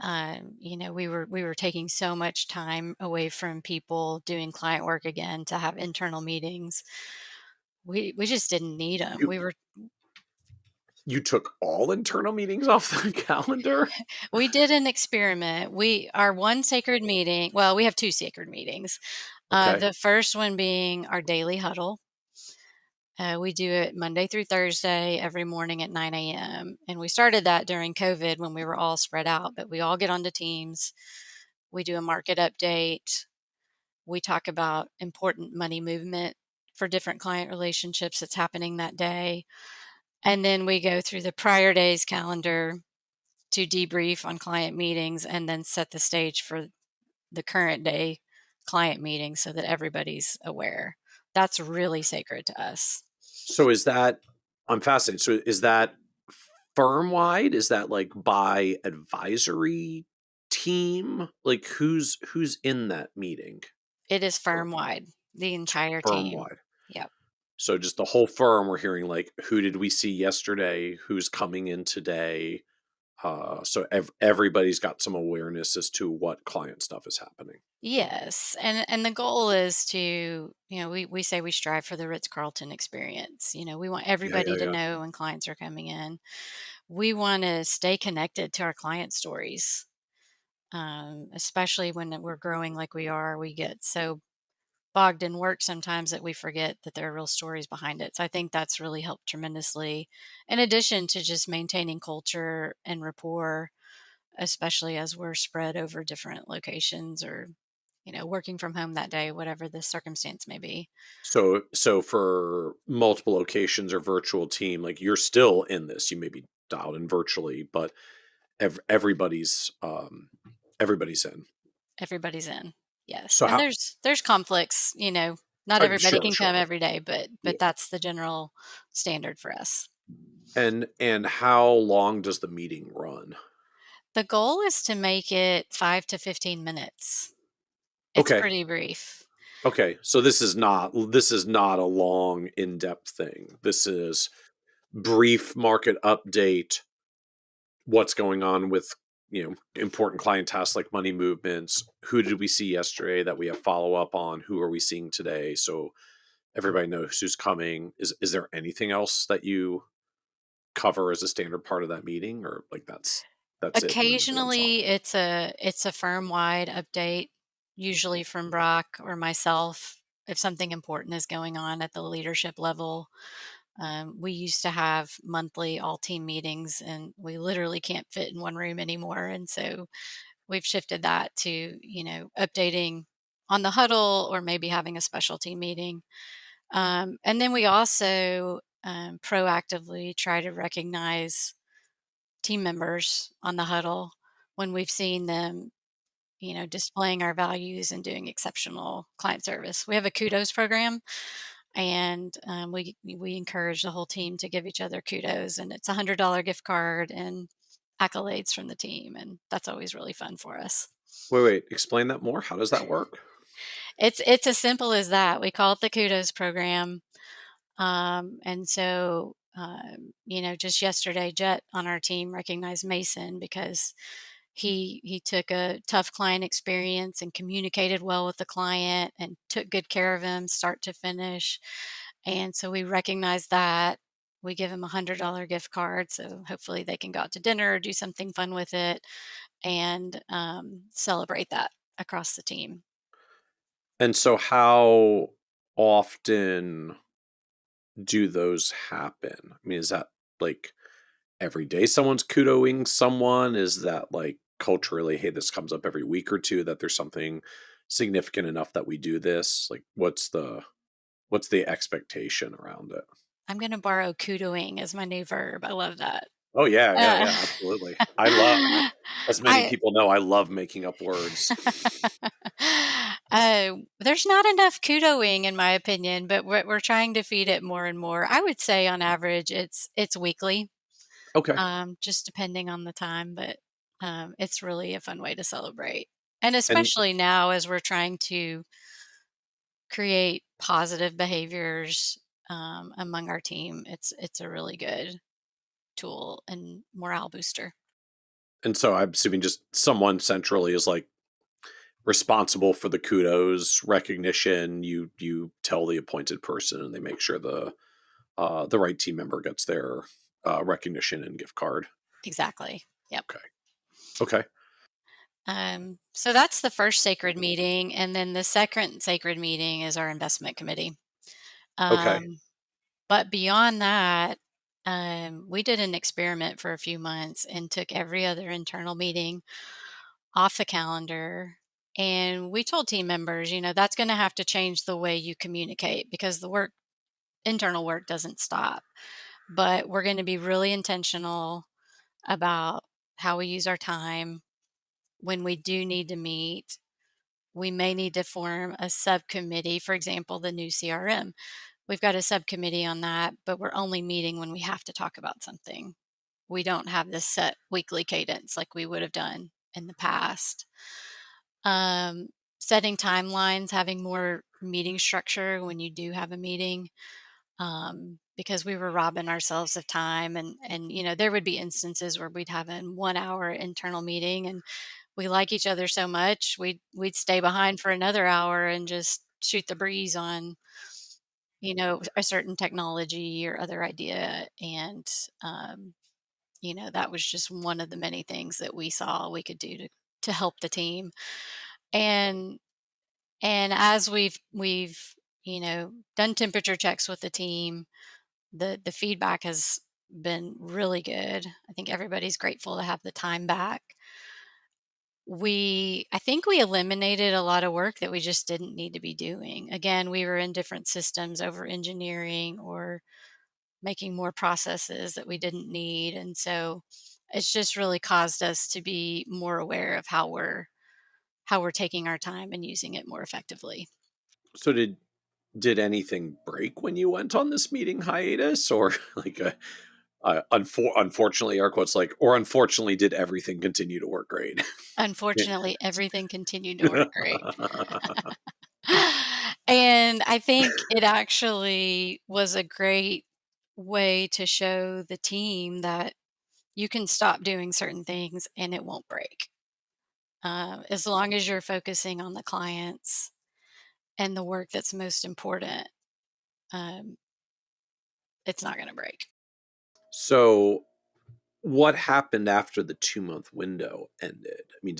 Speaker 3: We were taking so much time away from people doing client work again to have internal meetings. We just didn't need them.
Speaker 2: You you took all internal meetings off the calendar?
Speaker 3: We did an experiment. Our one sacred meeting, well, we have two sacred meetings.
Speaker 2: Okay.
Speaker 3: The first one being our daily huddle. We do it Monday through Thursday every morning at 9 a.m. And we started that during COVID when we were all spread out, but we all get onto Teams. We do a market update. We talk about important money movement for different client relationships that's happening that day. And then we go through the prior day's calendar to debrief on client meetings and then set the stage for the current day client meeting so that everybody's aware. That's really sacred to us.
Speaker 2: So I'm fascinated. So is that firm wide? Is that like by advisory team? Like who's in that meeting?
Speaker 3: It is
Speaker 2: Or
Speaker 3: firm wide, the entire
Speaker 2: firm
Speaker 3: team.
Speaker 2: wide?
Speaker 3: Yep.
Speaker 2: So just the whole firm, we're hearing like, who did we see yesterday? Who's coming in today? So everybody's got some awareness as to what client stuff is happening.
Speaker 3: Yes. And the goal is to, we say we strive for the Ritz-Carlton experience. We want
Speaker 2: Yeah, yeah,
Speaker 3: everybody to
Speaker 2: yeah.
Speaker 3: know when clients are coming in. We want to stay connected to our client stories, especially when we're growing like we are. We get so bogged in work sometimes that we forget that there are real stories behind it. So I think that's really helped tremendously, in addition to just maintaining culture and rapport, especially as we're spread over different locations or, working from home that day, whatever the circumstance may be.
Speaker 2: So for multiple locations or virtual team, like you're still in this. You may be dialed in virtually, but everybody's in.
Speaker 3: Everybody's in. Yes.
Speaker 2: So
Speaker 3: And
Speaker 2: how?
Speaker 3: there's conflicts, not everybody
Speaker 2: Sure,
Speaker 3: can come
Speaker 2: sure.
Speaker 3: every day, but
Speaker 2: Yeah.
Speaker 3: that's the general standard for us.
Speaker 2: And how long does the meeting run?
Speaker 3: The goal is to make it 5 to 15 minutes. It's
Speaker 2: Okay.
Speaker 3: pretty brief.
Speaker 2: Okay. So this is not a long in-depth thing. This is brief market update, what's going on with, important client tasks like money movements. Who did we see yesterday that we have follow up on? Who are we seeing today? So everybody knows who's coming. Is there anything else that you cover as a standard part of that meeting, or like that's it and then everyone's on?
Speaker 3: Occasionally, it's a firm-wide update, usually from Brock or myself, if something important is going on at the leadership level. We used to have monthly all-team meetings, and we literally can't fit in one room anymore, and so we've shifted that to, updating on the huddle or maybe having a special team meeting. And then we also, proactively try to recognize team members on the huddle when we've seen them, displaying our values and doing exceptional client service. We have a kudos program, and we encourage the whole team to give each other kudos, and it's $100 gift card and accolades from the team, and that's always really fun for us.
Speaker 2: Wait, explain that more. How does that work?
Speaker 3: It's as simple as that. We call it the kudos program. And so, just yesterday, Jet on our team recognized Mason because he took a tough client experience and communicated well with the client and took good care of him, start to finish. And so we recognize that. We give him $100 gift card, so hopefully they can go out to dinner or do something fun with it, and celebrate that across the team.
Speaker 2: And so how often do those happen? I mean, is that like every day someone's kudoing someone? Is that like culturally, hey, this comes up every week or two, that there's something significant enough that we do this? Like what's the expectation around it?
Speaker 3: I'm going to borrow kudoing as my new verb. I love that.
Speaker 2: Oh yeah, yeah,
Speaker 3: Uh,
Speaker 2: yeah, absolutely. I love, as many
Speaker 3: I
Speaker 2: people know, I love making up words.
Speaker 3: there's not enough kudoing in my opinion, but we're trying to feed it more and more. I would say on average it's weekly,
Speaker 2: Okay.
Speaker 3: just depending on the time, but it's really a fun way to celebrate. And
Speaker 2: And
Speaker 3: especially now as we're trying to create positive behaviors among our team, it's a really good tool and morale booster.
Speaker 2: and so I'm assuming just someone centrally is like responsible for the kudos recognition. You tell the appointed person, and they make sure the right team member gets their recognition and gift card.
Speaker 3: Exactly. Yep.
Speaker 2: Okay. Okay.
Speaker 3: So that's the first sacred meeting, and then the second sacred meeting is our investment committee.
Speaker 2: Okay.
Speaker 3: Um, but beyond that, we did an experiment for a few months and took every other internal meeting off the calendar. And we told team members, that's going to have to change the way you communicate because the internal work doesn't stop. But we're going to be really intentional about how we use our time. When we do need to meet, we may need to form a subcommittee, for example, the new CRM. We've got a subcommittee on that, but we're only meeting when we have to talk about something. We don't have this set weekly cadence like we would have done in the past. Um, Setting timelines, having more meeting structure when you do have a meeting, because we were robbing ourselves of time, and there would be instances where we'd have a 1 hour internal meeting, and we like each other so much we'd stay behind for another hour and just shoot the breeze on a certain technology or other idea. And um, that was just one of the many things that we saw we could do to help the team. And and as we've done temperature checks with the team, the feedback has been really good. I think everybody's grateful to have the time back. I think we eliminated a lot of work that we just didn't need to be doing. Again, we were in different systems over engineering or making more processes that we didn't need. And so it's just really caused us to be more aware of how we're taking our time and using it more effectively.
Speaker 2: So did anything break when you went on this meeting hiatus, or like unfortunately, air quotes, like, or unfortunately, did everything continue to work great?
Speaker 3: Unfortunately, everything continued to work great. And I think it actually was a great way to show the team that you can stop doing certain things and it won't break. As long as you're focusing on the clients and the work that's most important, um, it's not going to break.
Speaker 2: So what happened after the 2-month window ended? I mean,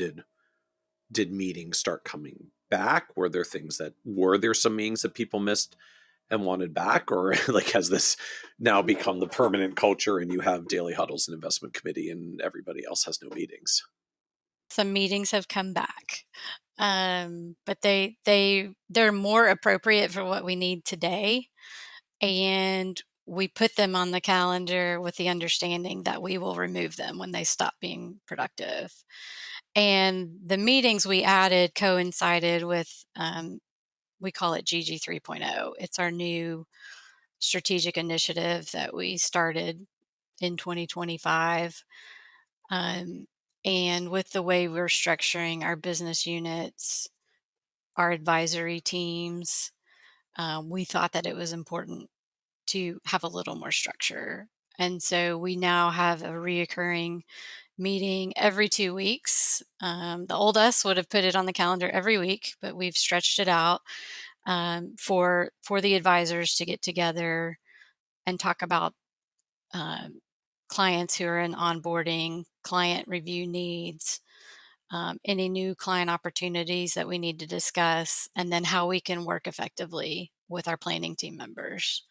Speaker 2: did meetings start coming back? Were there some meetings that people missed and wanted back, or like has this now become the permanent culture and you have daily huddles and investment committee and everybody else has no meetings?
Speaker 3: Some meetings have come back, but they're more appropriate for what we need today. And we put them on the calendar with the understanding that we will remove them when they stop being productive. And the meetings we added coincided with, we call it GG 3.0. It's our new strategic initiative that we started in 2025. Um, and with the way we're structuring our business units, our advisory teams, we thought that it was important to have a little more structure. And so we now have a reoccurring meeting every 2 weeks. The old us would have put it on the calendar every week, but we've stretched it out, for the advisors to get together and talk about um, clients who are in onboarding, client review needs, any new client opportunities that we need to discuss, and then how we can work effectively with our planning team members.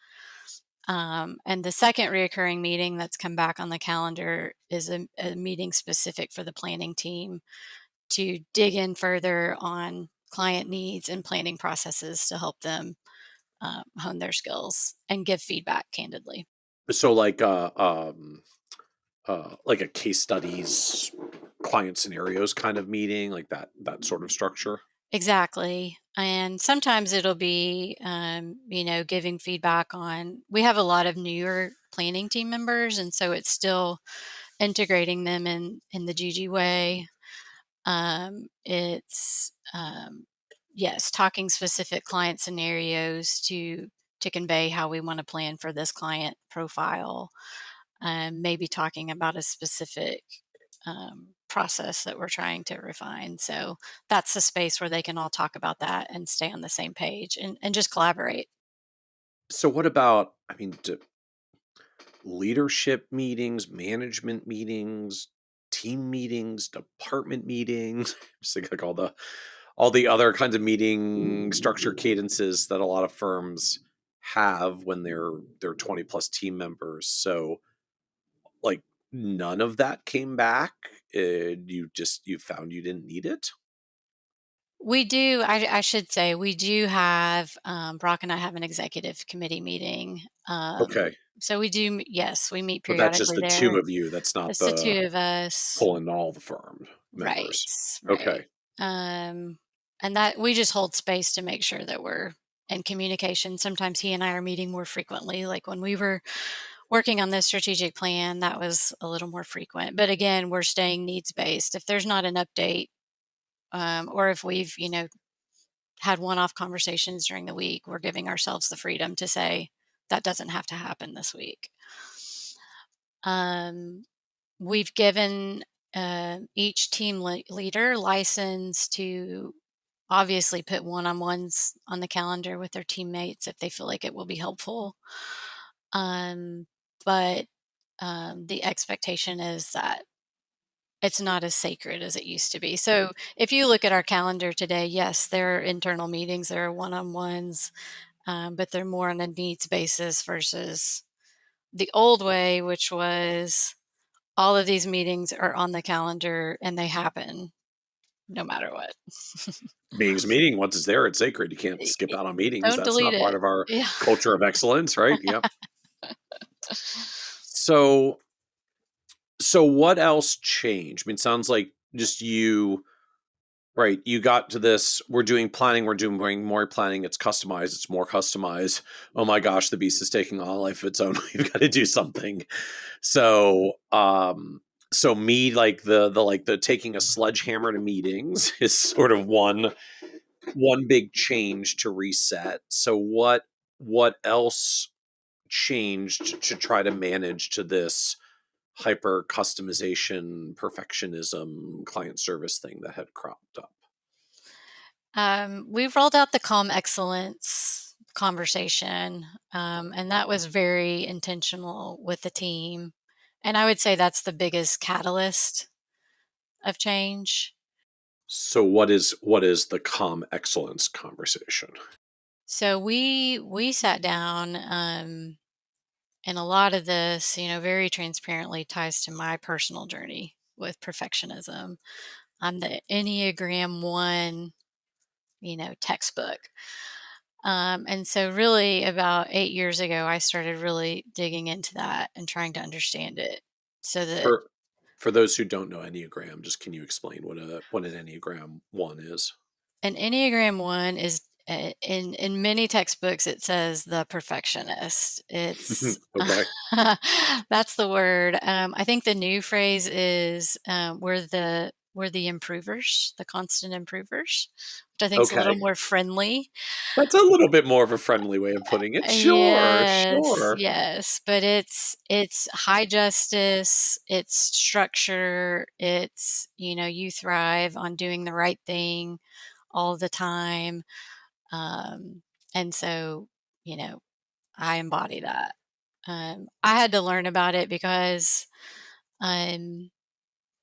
Speaker 3: And the second reoccurring meeting that's come back on the calendar is a meeting specific for the planning team to dig in further on client needs and planning processes to help them hone their skills and give feedback candidly.
Speaker 2: So like a case studies, client scenarios kind of meeting, like that sort of structure.
Speaker 3: Exactly. And sometimes it'll be, giving feedback on, we have a lot of newer planning team members. And so it's still integrating them in the GG way. It's yes, talking specific client scenarios to convey how we want to plan for this client profile. Maybe talking about a specific process that we're trying to refine. So that's the space where they can all talk about that and stay on the same page and just collaborate.
Speaker 2: So what about, I mean, leadership meetings, management meetings, team meetings, department meetings, just like all the other kinds of meeting structure cadences that a lot of firms have when they're 20 plus team members. So like none of that came back. You found you didn't need it.
Speaker 3: We do, I should say, we do have, Brock and I have an executive committee meeting.
Speaker 2: Okay.
Speaker 3: So we do, yes, we meet
Speaker 2: But that's just
Speaker 3: periodically
Speaker 2: the two
Speaker 3: there.
Speaker 2: of you. That's not
Speaker 3: It's the
Speaker 2: the
Speaker 3: two of us.
Speaker 2: pulling all the firm
Speaker 3: Right,
Speaker 2: members.
Speaker 3: right.
Speaker 2: Okay.
Speaker 3: Um, and that we just hold space to make sure that we're in communication. Sometimes he and I are meeting more frequently. Like when we were working on this strategic plan, that was a little more frequent. But again, we're staying needs based. If there's not an update, or if we've, had one-off conversations during the week, we're giving ourselves the freedom to say that doesn't have to happen this week. Um, we've given each team leader license to obviously put one-on-ones on the calendar with their teammates if they feel like it will be helpful. Um, but the expectation is that it's not as sacred as it used to be. So if you look at our calendar today, yes, there are internal meetings, there are one-on-ones, but they're more on a needs basis versus the old way, which was all of these meetings are on the calendar and they happen no matter what.
Speaker 2: Meetings, meeting. Once it's there, it's sacred. You can't skip out on meetings.
Speaker 3: Don't
Speaker 2: That's
Speaker 3: delete
Speaker 2: not part
Speaker 3: it.
Speaker 2: of our
Speaker 3: Yeah.
Speaker 2: culture of excellence, right? Yep. So, so what else changed? I mean, it sounds like just you, right? You got to this. We're doing planning. We're doing more planning. It's customized. It's more customized. Oh my gosh, the beast is taking on a life of its own. We've got to do something. So, so me like the taking a sledgehammer to meetings is sort of one big change to reset. So what else changed to try to manage to this hyper customization, perfectionism, client service thing that had cropped up?
Speaker 3: We've rolled out the calm excellence conversation, and that was very intentional with the team. And I would say that's the biggest catalyst of change.
Speaker 2: So what is the calm excellence conversation?
Speaker 3: So we sat down, and a lot of this, very transparently ties to my personal journey with perfectionism. I'm the Enneagram One, textbook. And so, really, about 8 years ago, I started really digging into that and trying to understand it so that
Speaker 2: For those who don't know Enneagram, just can you explain what an Enneagram one is?
Speaker 3: an Enneagram One is in many textbooks, it says the perfectionist. It's
Speaker 2: Okay.
Speaker 3: that's the word. I think the new phrase is we're the improvers, the constant improvers, which I think is a little
Speaker 2: Okay.
Speaker 3: more friendly.
Speaker 2: That's a little bit more of a friendly way of putting it. Sure,
Speaker 3: Yes,
Speaker 2: sure.
Speaker 3: yes, but it's high justice, it's structure, it's, you thrive on doing the right thing all the time. Um, and so, you know, I embody that. I had to learn about it because um,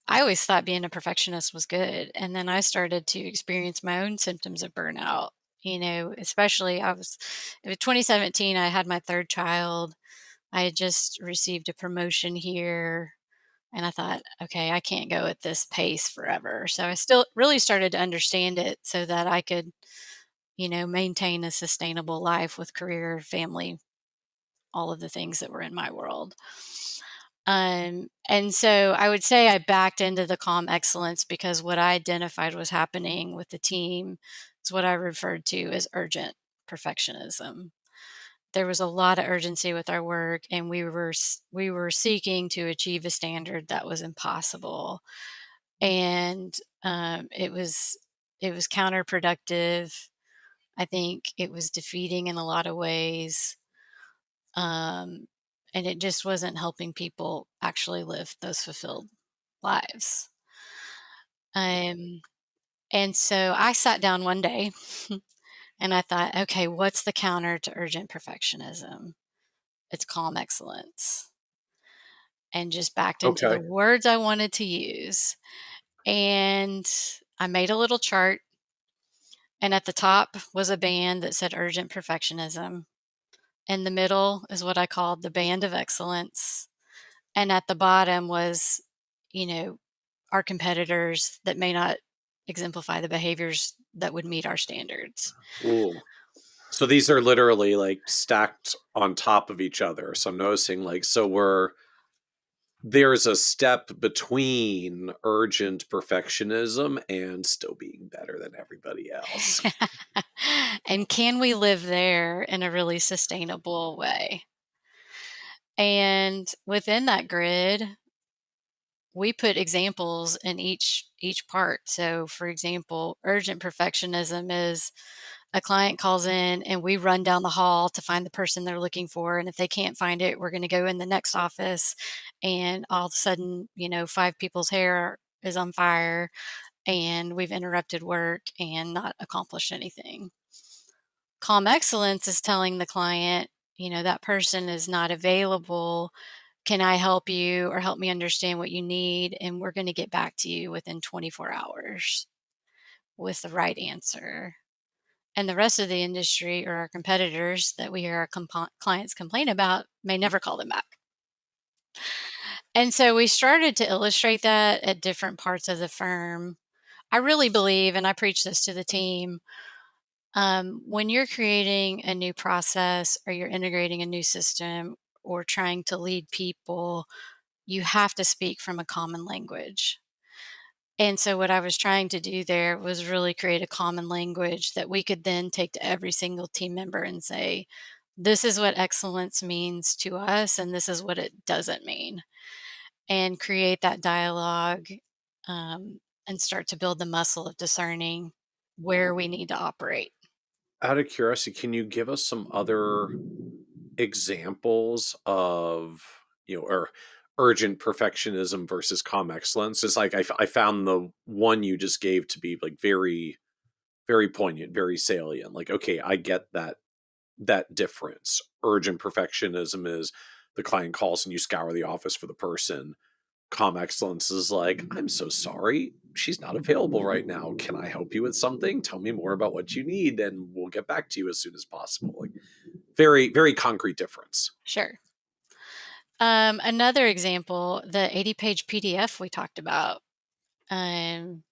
Speaker 3: I always thought being a perfectionist was good. And then I started to experience my own symptoms of burnout. Especially it was 2017, I had my third child. I had just received a promotion here. And I thought, okay, I can't go at this pace forever. So I still really started to understand it so that I could, maintain a sustainable life with career, family, all of the things that were in my world. And so I would say I backed into the calm excellence because what I identified was happening with the team is what I referred to as urgent perfectionism. There was a lot of urgency with our work, and we were seeking to achieve a standard that was impossible. and it was counterproductive. I think it was defeating in a lot of ways, and it just wasn't helping people actually live those fulfilled lives. Um, and so I sat down one day and I thought, okay, what's the counter to urgent perfectionism? It's calm excellence. And just backed into the
Speaker 2: Okay.
Speaker 3: words I wanted to use. And I made a little chart, and at the top was a band that said urgent perfectionism. In the middle is what I called the band of excellence. And at the bottom was, you know, our competitors that may not exemplify the behaviors that would meet our standards.
Speaker 2: Ooh. So these are literally like stacked on top of each other. So I'm noticing like, there's a step between urgent perfectionism and still being better than everybody else.
Speaker 3: And can we live there in a really sustainable way? And within that grid, we put examples in each part. So for example, urgent perfectionism is a client calls in and we run down the hall to find the person they're looking for, and if they can't find it, we're going to go in the next office, and all of a sudden, five people's hair is on fire and we've interrupted work and not accomplished anything. Calm excellence is telling the client, that person is not available. Can I help you or help me understand what you need? And we're going to get back to you within 24 hours with the right answer. And the rest of the industry or our competitors that we hear our clients complain about may never call them back. And so we started to illustrate that at different parts of the firm. I really believe, and I preach this to the team, when you're creating a new process or you're integrating a new system or trying to lead people, you have to speak from a common language. And so, what I was trying to do there was really create a common language that we could then take to every single team member and say, this is what excellence means to us, and this is what it doesn't mean, and create that dialogue, and start to build the muscle of discerning where we need to operate.
Speaker 2: Out of curiosity, can you give us some other examples of, or urgent perfectionism versus calm excellence? It's like I found the one you just gave to be like very, very poignant, very salient. Like, okay, I get that difference. Urgent perfectionism is the client calls and you scour the office for the person. Calm excellence is like, I'm so sorry, she's not available right now. Can I help you with something? Tell me more about what you need and we'll get back to you as soon as possible. Like, very, very concrete difference.
Speaker 3: Sure. Another example, the 80-page PDF we talked about. Um,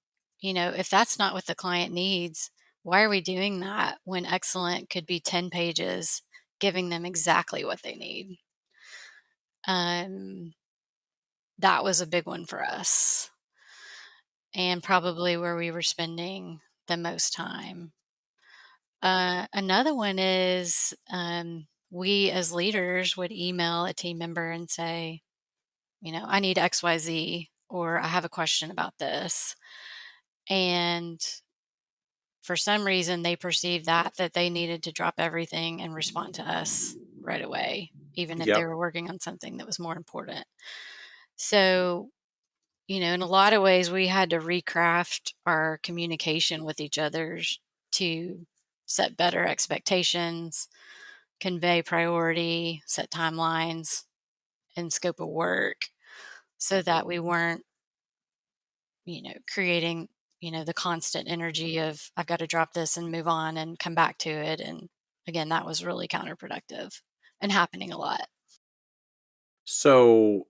Speaker 3: if that's not what the client needs, why are we doing that when excellent could be 10 pages giving them exactly what they need? Um, that was a big one for us, and probably where we were spending the most time. Another one is, we as leaders would email a team member and say, I need XYZ, or I have a question about this. And for some reason, they perceived that they needed to drop everything and respond to us right away, even if they
Speaker 2: Yep.
Speaker 3: were working on something that was more important. So, in a lot of ways, we had to recraft our communication with each other to set better expectations, convey priority, set timelines, and scope of work so that we weren't, creating, the constant energy of I've got to drop this and move on and come back to it. And again, that was really counterproductive and happening a lot.
Speaker 2: So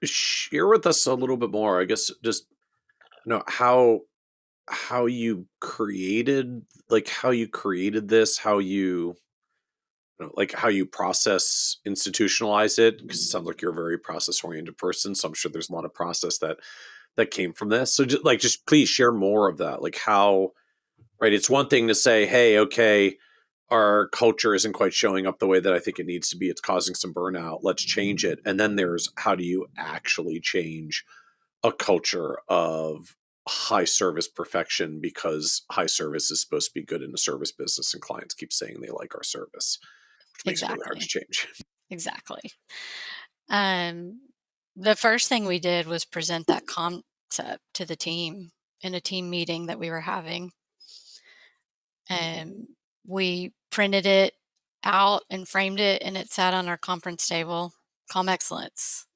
Speaker 2: share with us a little bit more, I guess, just how you created this, how how you process institutionalize it, because it sounds like you're a very process oriented person, so I'm sure there's a lot of process that came from this. So just please share more of that, like how, right, it's one thing to say, hey, okay, our culture isn't quite showing up the way that I think it needs to be, it's causing some burnout, let's change it. And then there's how do you actually change a culture of high service perfection because high service is supposed to be good in the service business and clients keep saying they like our service, which makes it really hard to
Speaker 3: Exactly.
Speaker 2: change.
Speaker 3: Exactly. Um, the first thing we did was present that concept to the team in a team meeting that we were having. And we printed it out and framed it, and it sat on our conference table. Calm excellence.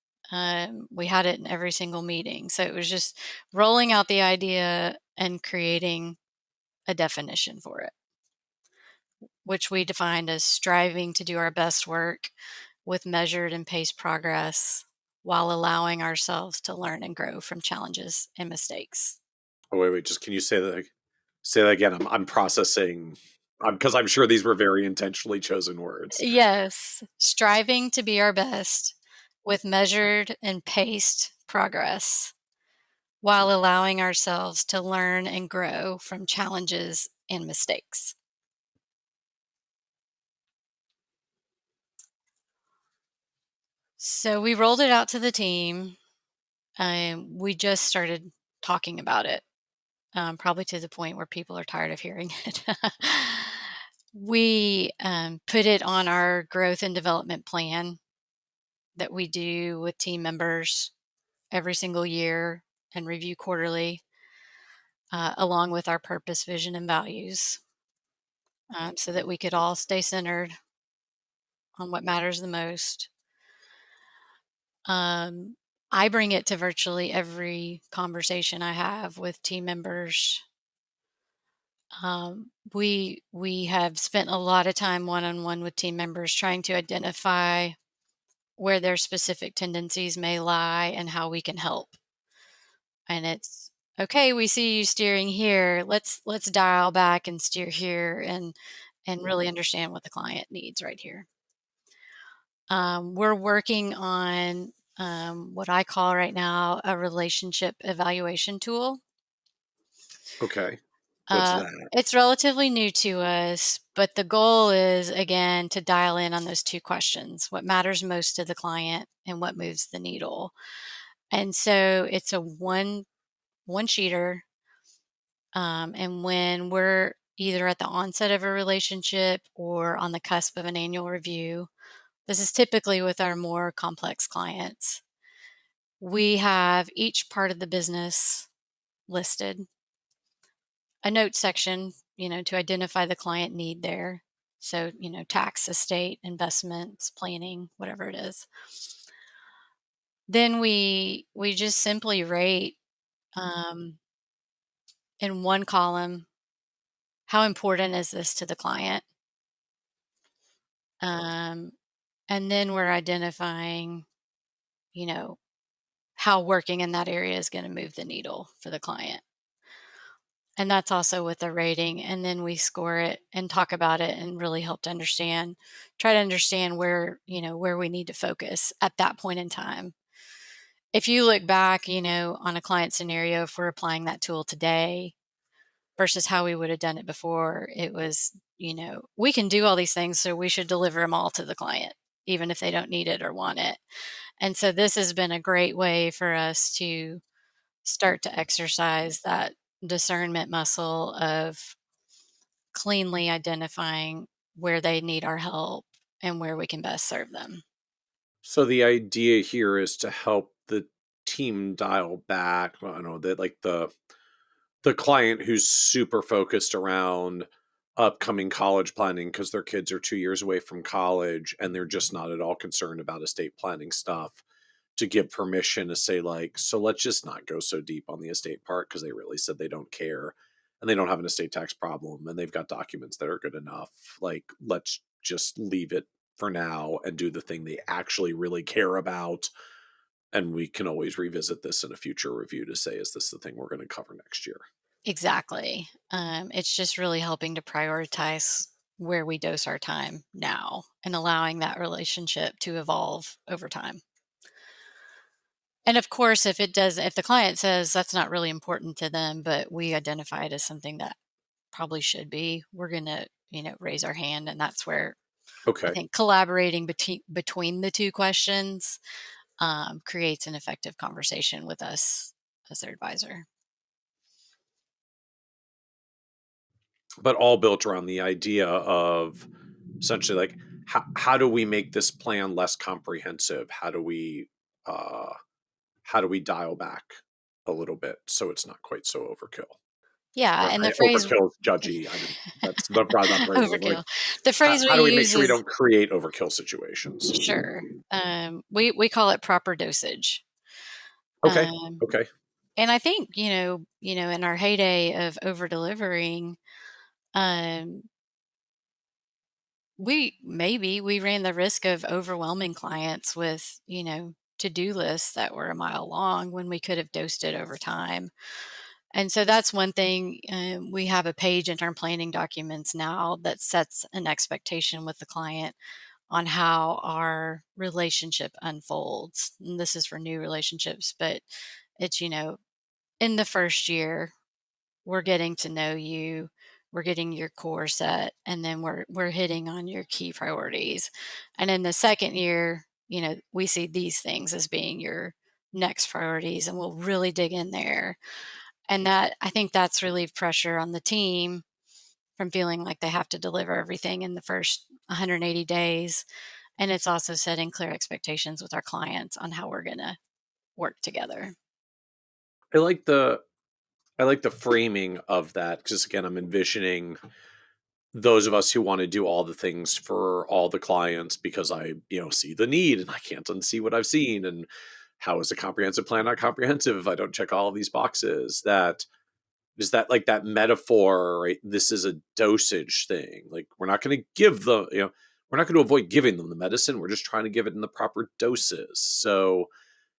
Speaker 3: We had it in every single meeting. So it was just rolling out the idea and creating a definition for it, which we defined as striving to do our best work with measured and paced progress while allowing ourselves to learn and grow from challenges and mistakes.
Speaker 2: Oh, wait, just can you say that again? I'm processing because I'm sure these were very intentionally chosen words.
Speaker 3: Yes, striving to be our best with measured and paced progress while allowing ourselves to learn and grow from challenges and mistakes. So we rolled it out to the team. We just started talking about it, probably to the point where people are tired of hearing it. We put it on our growth and development plan that we do with team members every single year and review quarterly, along with our purpose, vision, and values, so that we could all stay centered on what matters the most. Um, I bring it to virtually every conversation I have with team members. We have spent a lot of time one on one with team members trying to identify where their specific tendencies may lie and how we can help. And it's okay, we see you steering here. Let's dial back and steer here and really understand what the client needs right here. We're working on what I call right now a relationship evaluation tool.
Speaker 2: Okay. What's that?
Speaker 3: It's relatively new to us, but the goal is again to dial in on those two questions: what matters most to the client and what moves the needle. And so it's a one sheeter. And when we're either at the onset of a relationship or on the cusp of an annual review, this is typically with our more complex clients. We have each part of the business listed, a note section, to identify the client need there. So, tax, estate, investments, planning, whatever it is. Then we just simply rate um, in one column, how important is this to the client? Um, and then we're identifying, you know, how working in that area is going to move the needle for the client. And that's also with the rating. And then we score it and talk about it and really help to try to understand where we need to focus at that point in time. If you look back, on a client scenario, if we're applying that tool today versus how we would have done it before, it was, we can do all these things, so we should deliver them all to the client, even if they don't need it or want it. And so this has been a great way for us to start to exercise that discernment muscle of cleanly identifying where they need our help and where we can best serve them.
Speaker 2: So the idea here is to help the team dial back. I don't know that like the client who's super focused around upcoming college planning because their kids are 2 years away from college and they're just not at all concerned about estate planning stuff, to give permission to say like, so let's just not go so deep on the estate part because they really said they don't care and they don't have an estate tax problem and they've got documents that are good enough. Like, let's just leave it for now and do the thing they actually really care about. And we can always revisit this in a future review to say, is this the thing we're going to cover next year?
Speaker 3: Exactly. It's just really helping to prioritize where we dose our time now and allowing that relationship to evolve over time. And of course, if the client says that's not really important to them, but we identify it as something that probably should be, we're going to, raise our hand. And that's where I
Speaker 2: Okay.
Speaker 3: think collaborating between the two questions creates an effective conversation with us as their advisor.
Speaker 2: But all built around the idea of essentially like how do we make this plan less comprehensive? Uh, how do we dial back a little bit so it's not quite so overkill?
Speaker 3: Yeah,
Speaker 2: Or
Speaker 3: and the phrase
Speaker 2: overkill is judgy. I didn't. That's probably not the right word. Like
Speaker 3: overkill. The phrase we
Speaker 2: how do we make
Speaker 3: use
Speaker 2: sure we
Speaker 3: is
Speaker 2: don't create overkill situations?
Speaker 3: sure. We call it proper dosage.
Speaker 2: Okay.
Speaker 3: Um,
Speaker 2: Okay.
Speaker 3: and I think, in our heyday of over delivering, um, we ran the risk of overwhelming clients with, to-do lists that were a mile long when we could have dosed it over time. And so that's one thing. We have a page in our planning documents now that sets an expectation with the client on how our relationship unfolds. And this is for new relationships, but it's, in the first year, we're getting to know you, we're getting your core set, and then we're hitting on your key priorities. And in the second year, we see these things as being your next priorities, and we'll really dig in there. And that I think that's relieved pressure on the team from feeling like they have to deliver everything in the first 180 days. And it's also setting clear expectations with our clients on how we're going to work together.
Speaker 2: I like the I like the framing of that because again, I'm envisioning those of us who want to do all the things for all the clients because I, see the need and I can't unsee what I've seen. And how is a comprehensive plan not comprehensive if I don't check all of these boxes? That is that like that metaphor, right? This is a dosage thing. Like we're not going to give we're not going to avoid giving them the medicine. We're just trying to give it in the proper doses. So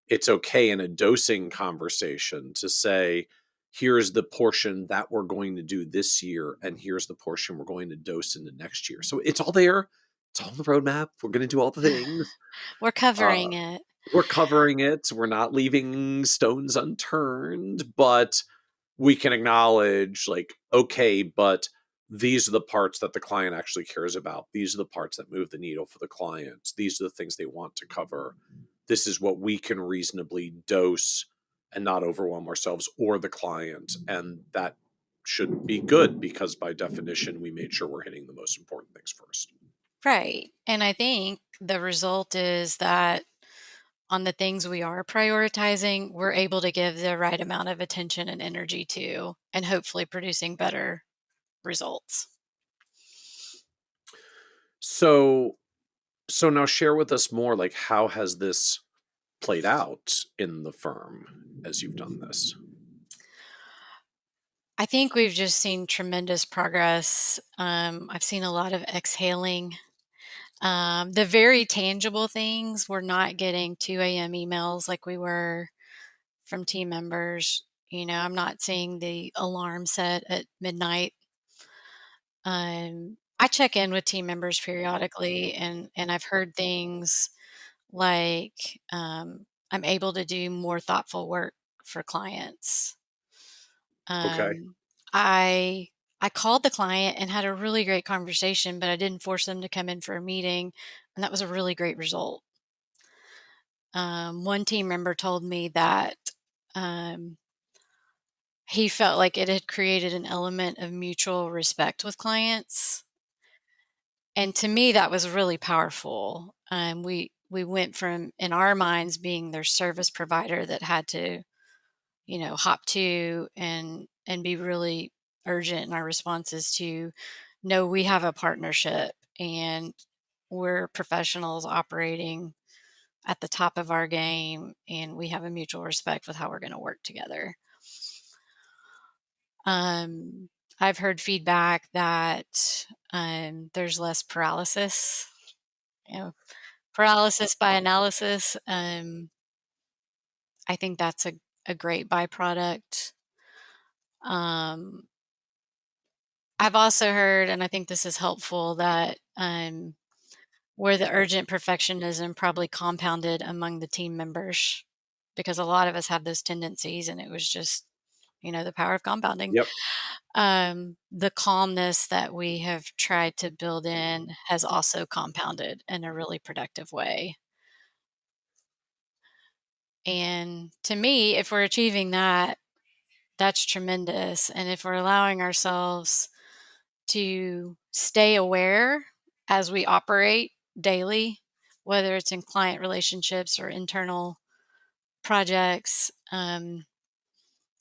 Speaker 2: it's okay in a dosing conversation to say, here's the portion that we're going to do this year, and here's the portion we're going to dose into next year. So it's all there. It's all on the roadmap. We're going to do all the things.
Speaker 3: We're
Speaker 2: Uh,
Speaker 3: covering it.
Speaker 2: we're covering it. We're not leaving stones unturned, but we can acknowledge, like, okay, but these are the parts that the client actually cares about. These are the parts that move the needle for the clients. These are the things they want to cover. This is what we can reasonably dose and not overwhelm ourselves or the client. And that should be good because by definition, we made sure we're hitting the most important things first.
Speaker 3: Right. And I think the result is that on the things we are prioritizing, we're able to give the right amount of attention and energy to, and hopefully producing better results.
Speaker 2: So, so now share with us more, like, how has this played out in the firm as you've done this?
Speaker 3: I think we've just seen tremendous progress. I've seen a lot of exhaling. The very tangible things, we're not getting 2 a.m. emails like we were from team members. I'm not seeing the alarm set at midnight. I check in with team members periodically, and I've heard things like I'm able to do more thoughtful work for clients.
Speaker 2: Okay.
Speaker 3: Um, I I called the client and had a really great conversation, but I didn't force them to come in for a meeting, and that was a really great result. One team member told me that um, he felt like it had created an element of mutual respect with clients, and to me, that was really powerful. We went from, in our minds, being their service provider that had to, hop to and be really urgent in our responses to, no, we have a partnership and we're professionals operating at the top of our game, and we have a mutual respect with how we're going to work together. Um, I've heard feedback that there's less paralysis, you know, paralysis by analysis. I think that's a great byproduct. Um, I've also heard, and I think this is helpful, that where the urgent perfectionism probably compounded among the team members because a lot of us have those tendencies, and it was just, the power of compounding.
Speaker 2: Yep.
Speaker 3: The calmness that we have tried to build in has also compounded in a really productive way. And to me, if we're achieving that, that's tremendous. And if we're allowing ourselves to stay aware as we operate daily, whether it's in client relationships or internal projects,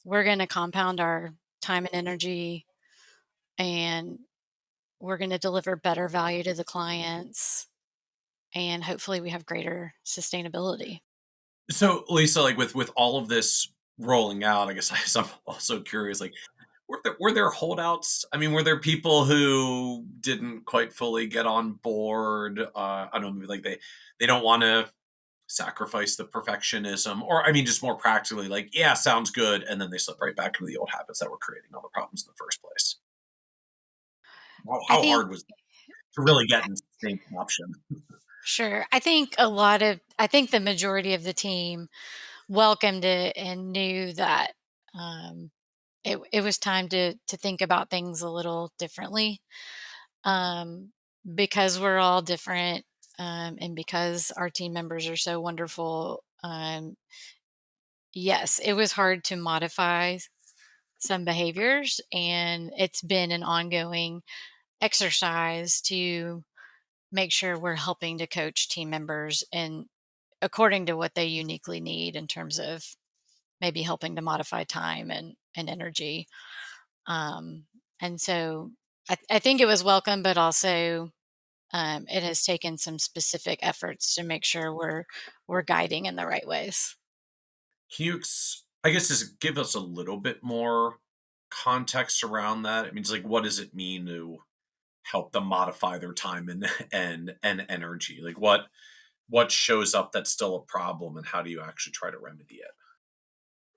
Speaker 3: we're going to compound our time and energy, and we're going to deliver better value to the clients. And hopefully, we have greater sustainability.
Speaker 2: So, Lisa, like with all of this rolling out, I guess I'm also curious, like, were there holdouts? I mean, were there people who didn't quite fully get on board? I don't know, maybe like they don't want to sacrifice the perfectionism, or I mean, just more practically, like, yeah, sounds good, and then they slip right back into the old habits that were creating all the problems in the first place.
Speaker 3: I
Speaker 2: How
Speaker 3: think,
Speaker 2: hard was it to really get and sustain adoption?
Speaker 3: sure. I think the majority of the team welcomed it and knew that um, it was time to think about things a little differently, um, because we're all different, and because our team members are so wonderful. Yes, it was hard to modify some behaviors, and it's been an ongoing exercise to make sure we're helping to coach team members and according to what they uniquely need in terms of maybe helping to modify time and energy. Um, and so I think it was welcome, but also it has taken some specific efforts to make sure we're guiding in the right ways.
Speaker 2: Can you, I guess, just give us a little bit more context around that? I mean, it's like, what does it mean to help them modify their time and and energy? Like, what shows up that's still a problem, and how do you actually try to remedy it?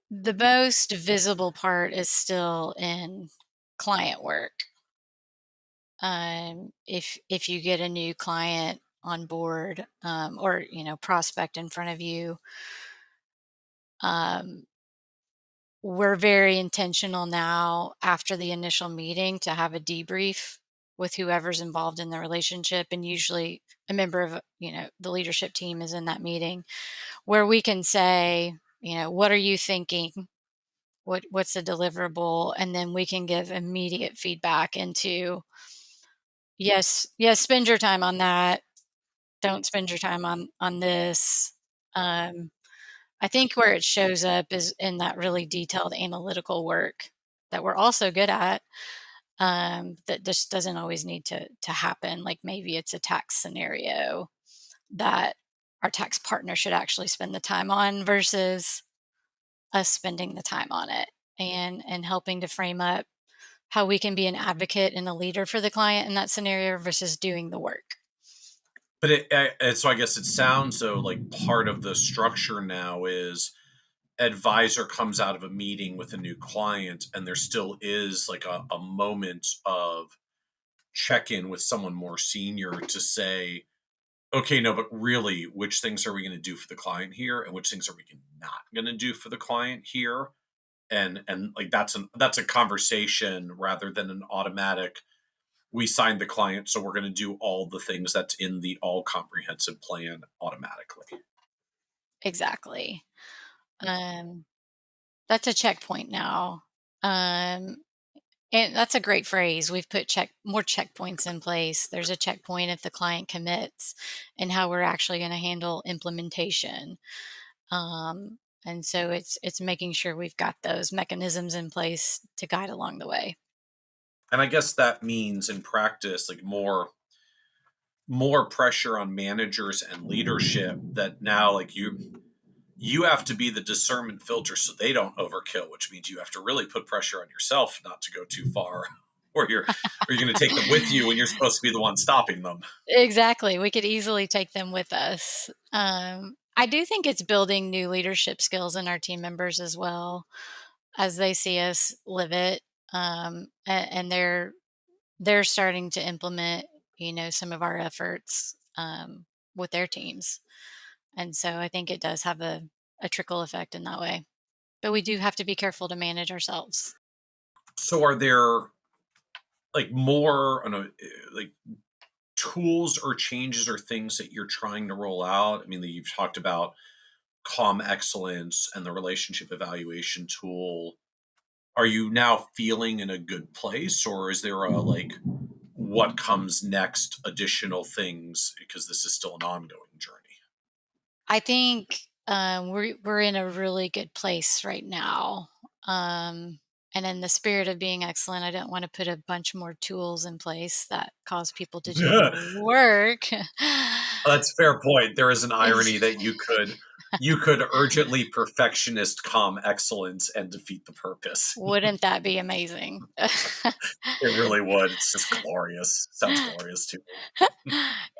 Speaker 3: The most visible part is still in client work. If you get a new client on board, or prospect in front of you, um, we're very intentional now after the initial meeting to have a debrief with whoever's involved in the relationship, and usually a member of the leadership team is in that meeting, where we can say, what are you thinking, what's the deliverable, and then we can give immediate feedback into, yes, yes, spend your time on that, don't spend your time on this. um, I think where it shows up is in that really detailed analytical work that we're also good at, that just doesn't always need to happen. Like maybe it's a tax scenario that our tax partner should actually spend the time on versus us spending the time on it, and helping to frame up how we can be an advocate and a leader for the client in that scenario versus doing the work.
Speaker 2: But so I guess it sounds though like part of the structure now is advisor comes out of a meeting with a new client, and there still is like a moment of check in with someone more senior to say, okay, no, but really, which things are we going to do for the client here, and which things are we not going to do for the client here? And like that's a conversation rather than an automatic. We signed the client, so we're going to do all the things that's in the all comprehensive plan automatically.
Speaker 3: Exactly. um, that's a checkpoint now. um, And that's a great phrase. We've put more checkpoints in place. There's a checkpoint if the client commits and how we're actually going to handle implementation. And so it's making sure we've got those mechanisms in place to guide along the way.
Speaker 2: And I guess that means in practice, like more pressure on managers and leadership, that now like you have to be the discernment filter so they don't overkill, which means you have to really put pressure on yourself not to go too far, or you're going to take them with you when you're supposed to be the one stopping them.
Speaker 3: Exactly. We could easily take them with us. I do think it's building new leadership skills in our team members as well as they see us live it. And they're starting to implement, some of our efforts, with their teams. And so I think it does have a trickle effect in that way. But we do have to be careful to manage ourselves.
Speaker 2: So are there like more, I don't know, like tools or changes or things that you're trying to roll out? I mean, that you've talked about calm excellence and the relationship evaluation tool, are you now feeling in a good place, or is there a like what comes next additional things, because this is still an ongoing journey?
Speaker 3: I think we're in a really good place right now. And in the spirit of being excellent, I don't want to put a bunch more tools in place that cause people to do more work.
Speaker 2: That's a fair point. There is an irony that you could urgently perfectionist calm excellence and defeat the purpose.
Speaker 3: Wouldn't that be amazing?
Speaker 2: It really would. It's just glorious. Sounds glorious to me.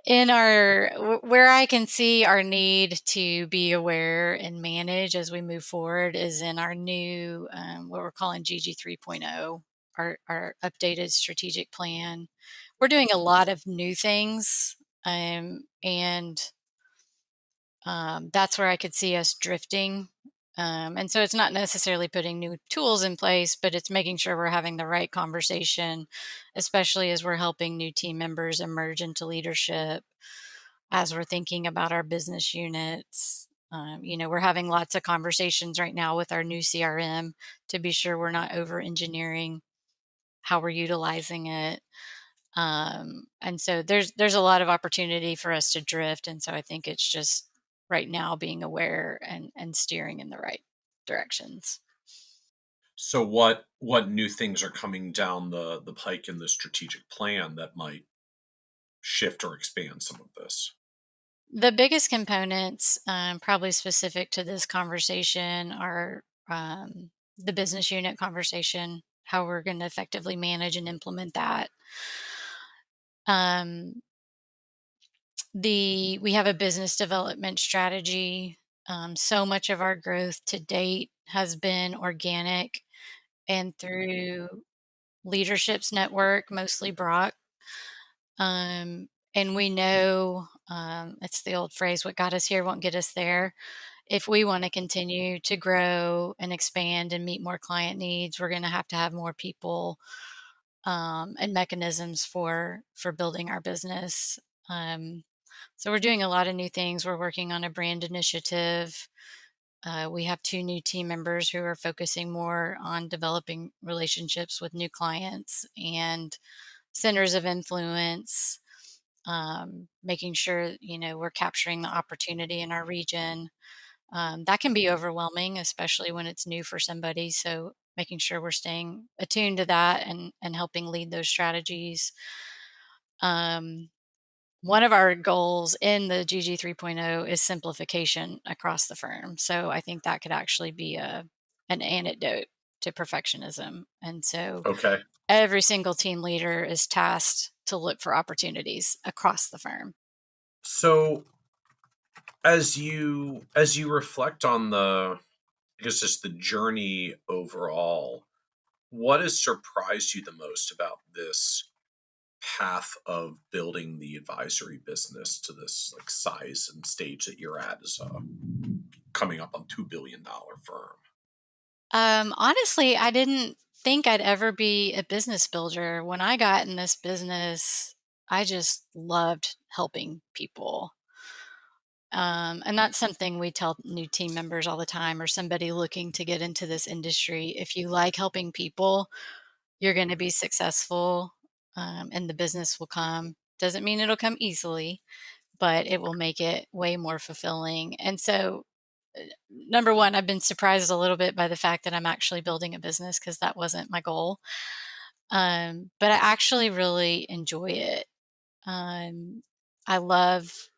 Speaker 3: In where I can see our need to be aware and manage as we move forward is in our new, what we're calling GG 3.0, our updated strategic plan. We're doing a lot of new things, and that's where I could see us drifting. And so it's not necessarily putting new tools in place, but it's making sure we're having the right conversation, especially as we're helping new team members emerge into leadership, as we're thinking about our business units. We're having lots of conversations right now with our new CRM to be sure we're not over engineering how we're utilizing it. And so there's a lot of opportunity for us to drift. And so I think it's just right now being aware and steering in the right directions.
Speaker 2: So what new things are coming down the pike in the strategic plan that might shift or expand some of this?
Speaker 3: The biggest components, probably specific to this conversation, are the business unit conversation, how we're going to effectively manage and implement that. Um, we have a business development strategy. So much of our growth to date has been organic and through leadership's network, mostly Brock. And we know, it's the old phrase, what got us here won't get us there. If we want to continue to grow and expand and meet more client needs, we're going to have more people, and mechanisms for building our business. Um, so we're doing a lot of new things. We're working on a brand initiative. We have two new team members who are focusing more on developing relationships with new clients and centers of influence, making sure we're capturing the opportunity in our region. That can be overwhelming, especially when it's new for somebody. So making sure we're staying attuned to that and helping lead those strategies. Um, One of our goals in the GG 3.0 is simplification across the firm. So I think that could actually be an antidote to perfectionism. And so
Speaker 2: Okay.
Speaker 3: every single team leader is tasked to look for opportunities across the firm.
Speaker 2: So as you reflect on I guess just the journey overall, what has surprised you the most about this path of building the advisory business to this like size and stage that you're at as a coming up on $2 billion firm?
Speaker 3: Honestly, I didn't think I'd ever be a business builder. When I got in this business, I just loved helping people. And that's something we tell new team members all the time, or somebody looking to get into this industry. If you like helping people, you're going to be successful, and the business will come. Doesn't mean it'll come easily, but it will make it way more fulfilling. And so, number one, I've been surprised a little bit by the fact that I'm actually building a business because that wasn't my goal. But I actually really enjoy it. Um, I love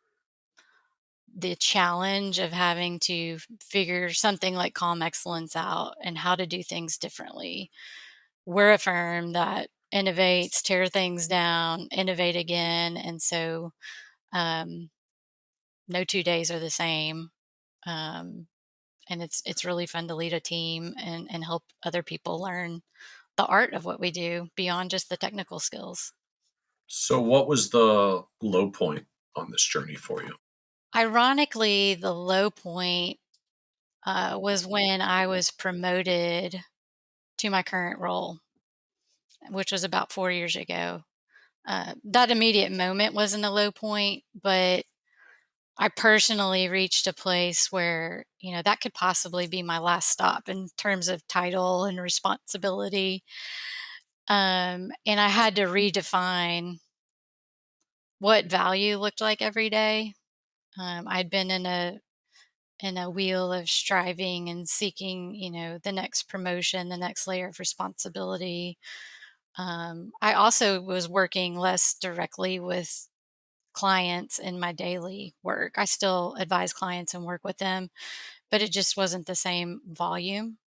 Speaker 3: the challenge of having to figure something like calm excellence out and how to do things differently. We're a firm that innovates, tear things down, innovate again. And so, um, no 2 days are the same. Um, and it's really fun to lead a team and help other people learn the art of what we do beyond just the technical skills.
Speaker 2: So what was the low point on this journey for you?
Speaker 3: Ironically, the low point was when I was promoted to my current role, which was about 4 years ago. That immediate moment wasn't a low point, but I personally reached a place where, that could possibly be my last stop in terms of title and responsibility. And I had to redefine what value looked like every day. I'd been in a wheel of striving and seeking, the next promotion, the next layer of responsibility. I also was working less directly with clients in my daily work. I still advise clients and work with them, but it just wasn't the same volume.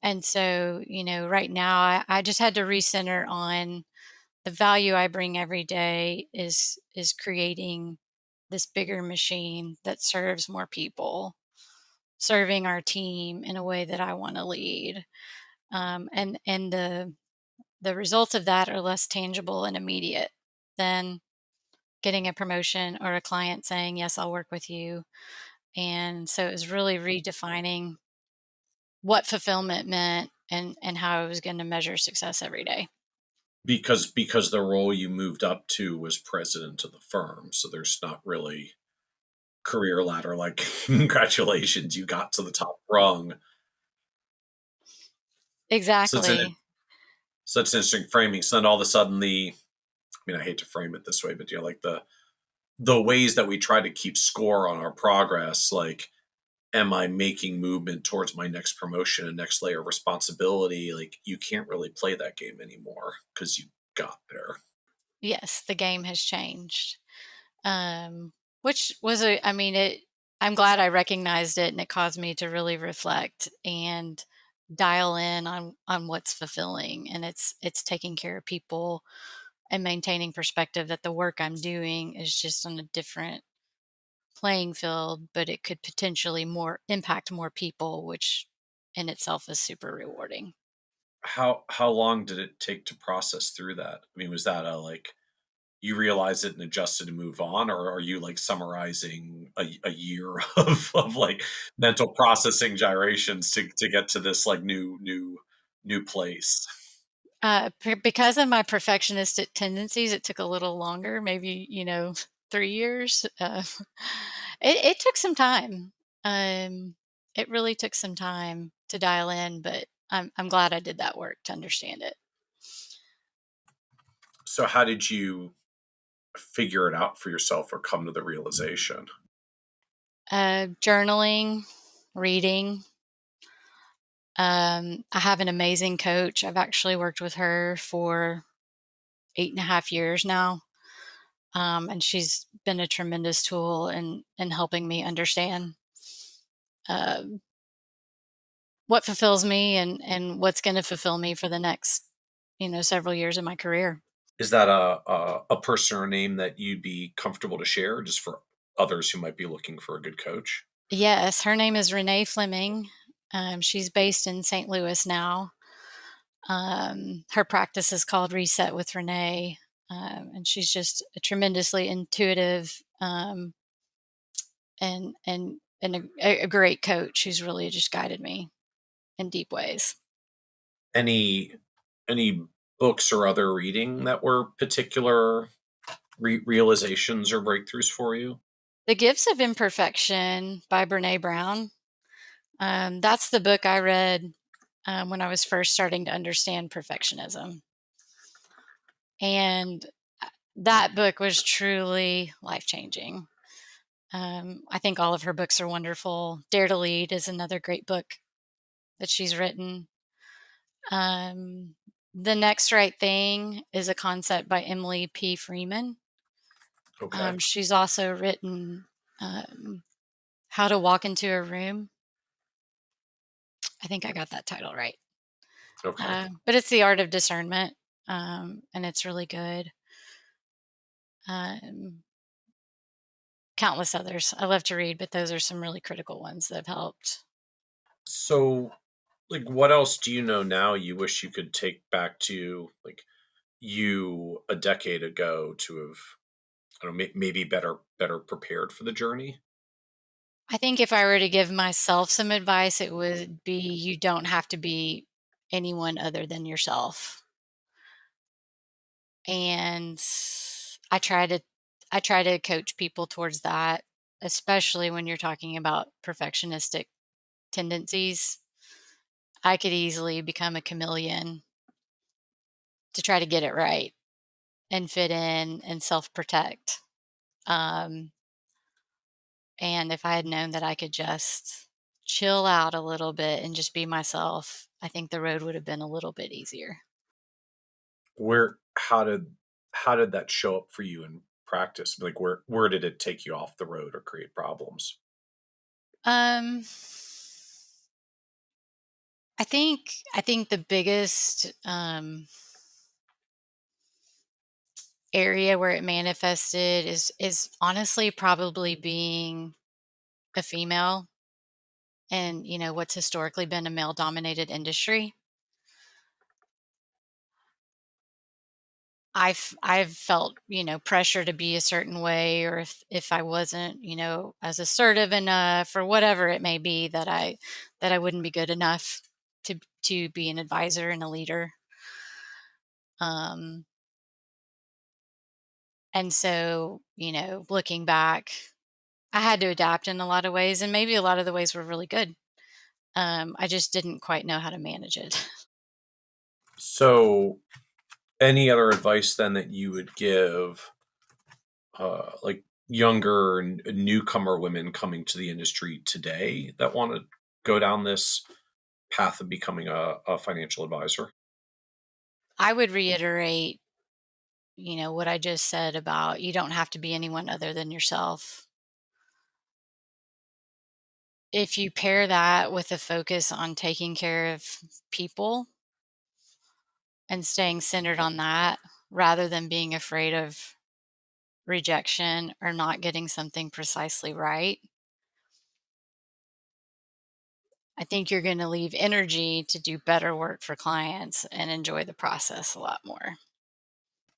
Speaker 3: And so, right now I just had to recenter on the value I bring every day is creating this bigger machine that serves more people, serving our team in a way that I want to lead. And the results of that are less tangible and immediate than getting a promotion or a client saying, yes, I'll work with you. And so it was really redefining what fulfillment meant and how I was going to measure success every day.
Speaker 2: Because the role you moved up to was president of the firm, so there's not really career ladder like congratulations, you got to the top rung. So it's
Speaker 3: Exactly.
Speaker 2: such an interesting framing. So then all of a sudden I hate to frame it this way, but like the ways that we try to keep score on our progress, like, am I making movement towards my next promotion and next layer of responsibility? Like, you can't really play that game anymore because you got there.
Speaker 3: Yes, the game has changed. Which was I'm glad I recognized it, and it caused me to really reflect and dial in on what's fulfilling, and it's taking care of people and maintaining perspective that the work I'm doing is just on a different playing field, but it could potentially more impact more people, which in itself is super rewarding.
Speaker 2: How long did it take to process through that? I mean, was that a like you realized it and adjusted to move on, or are you like summarizing a year of like mental processing gyrations to get to this like new place?
Speaker 3: Because of my perfectionistic tendencies, it took a little longer, maybe, 3 years. It took some time. Um, it really took some time to dial in, but I'm glad I did that work to understand it.
Speaker 2: So how did you figure it out for yourself or come to the realization?
Speaker 3: Journaling, reading. I have an amazing coach. I've actually worked with her for 8.5 years now. And she's been a tremendous tool in helping me understand um, what fulfills me and what's going to fulfill me for the next several years of my career.
Speaker 2: Is that a person or name that you'd be comfortable to share just for others who might be looking for a good coach?
Speaker 3: Yes, her name is Renee Fleming. She's based in St. Louis now. Her practice is called Reset with Renee, and she's just a tremendously intuitive and a great coach who's really just guided me in deep ways.
Speaker 2: Any any books or other reading that were particular realizations or breakthroughs for you?
Speaker 3: The Gifts of Imperfection by Brene Brown. That's the book I read when I was first starting to understand perfectionism. And that book was truly life changing. I think all of her books are wonderful. Dare to Lead is another great book that she's written. Um, the Next Right Thing is a concept by Emily P. Freeman.
Speaker 2: Okay.
Speaker 3: She's also written How to Walk into a Room. I think I got that title right.
Speaker 2: Okay.
Speaker 3: But it's The Art of Discernment, and it's really good. Um, Countless others I love to read, but those are some really critical ones that have helped.
Speaker 2: So, like, what else do you know now you wish you could take back to like you a decade ago to have, I don't know, maybe better prepared for the journey?
Speaker 3: I think if I were to give myself some advice, it would be you don't have to be anyone other than yourself. And I try to I try to coach people towards that especially when you're talking about perfectionistic tendencies. I could easily become a chameleon to try to get it right and fit in and self-protect. Um, and if I had known that I could just chill out a little bit and just be myself, I think the road would have been a little bit easier.
Speaker 2: Where how did that show up for you in practice? Like where did it take you off the road or create problems?
Speaker 3: Um, I think the biggest area where it manifested is honestly probably being a female and what's historically been a male dominated industry. I've felt, pressure to be a certain way, or if I wasn't, as assertive enough or whatever it may be, that I wouldn't be good enough to be an advisor and a leader. Um, and so, looking back, I had to adapt in a lot of ways, and maybe a lot of the ways were really good. I just didn't quite know how to manage it.
Speaker 2: So, any other advice then that you would give, like younger newcomer women coming to the industry today that want to go down this path of becoming a financial advisor?
Speaker 3: I would reiterate, what I just said about you don't have to be anyone other than yourself. If you pair that with a focus on taking care of people and staying centered on that rather than being afraid of rejection or not getting something precisely right, I think you're going to leave energy to do better work for clients and enjoy the process a lot more.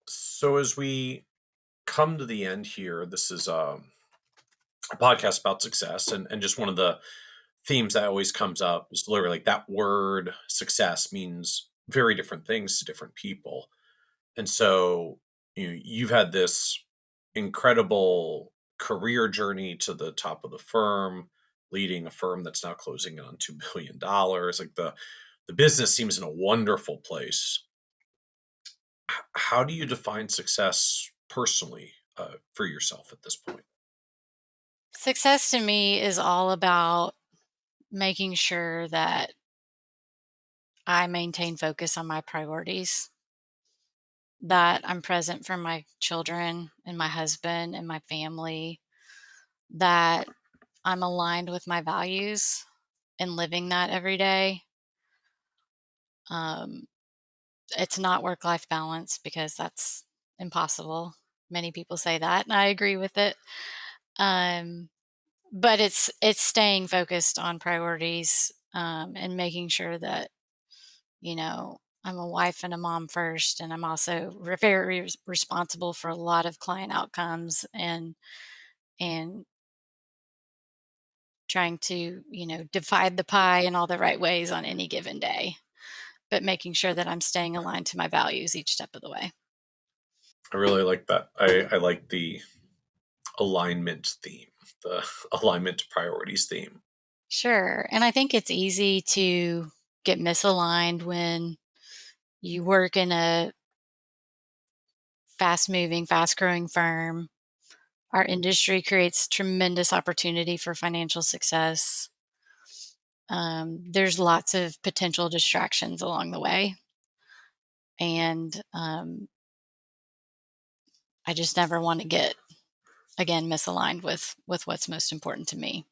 Speaker 2: So, as we come to the end here, this is a podcast about success, and just one of the themes that always comes up is literally like that word success means very different things to different people. And so, you've had this incredible career journey to the top of the firm, leading a firm that's now closing in on $2 billion. Like the business seems in a wonderful place. How do you define success personally for yourself at this point?
Speaker 3: Success to me is all about making sure that I maintain focus on my priorities, that I'm present for my children and my husband and my family, that I'm aligned with my values and living that every day. Um, it's not work-life balance because that's impossible. Many people say that, and I agree with it. Um, but it's staying focused on priorities, and making sure that I'm a wife and a mom first, and I'm also very responsible for a lot of client outcomes and trying to divide the pie in all the right ways on any given day, but making sure that I'm staying aligned to my values each step of the way.
Speaker 2: I really like that. I like the alignment theme, the alignment to priorities theme.
Speaker 3: Sure. And I think it's easy to get misaligned when you work in a fast moving, fast growing firm. Our industry creates tremendous opportunity for financial success. There's lots of potential distractions along the way. And I just never want to get, again, misaligned with what's most important to me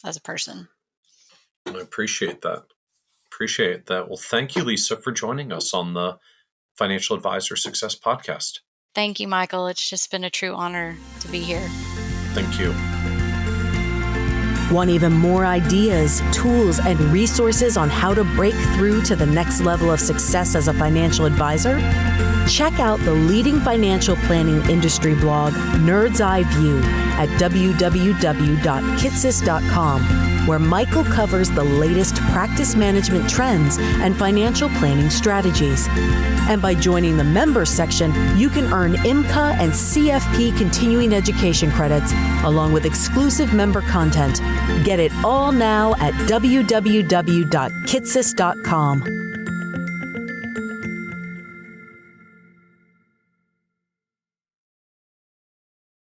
Speaker 3: as a person.
Speaker 2: I appreciate that. Appreciate that. Well, thank you, Lisa, for joining us on the Financial Advisor Success Podcast.
Speaker 3: Thank you, Michael. It's just been a true honor to be here.
Speaker 2: Thank you.
Speaker 1: Want even more ideas, tools, and resources on how to break through to the next level of success as a financial advisor? Check out the leading financial planning industry blog, Nerd's Eye View, at www.kitsis.com, where Michael covers the latest practice management trends and financial planning strategies. And by joining the members section, you can earn IMCA and CFP continuing education credits, along with exclusive member content. Get it all now at www.kitsis.com.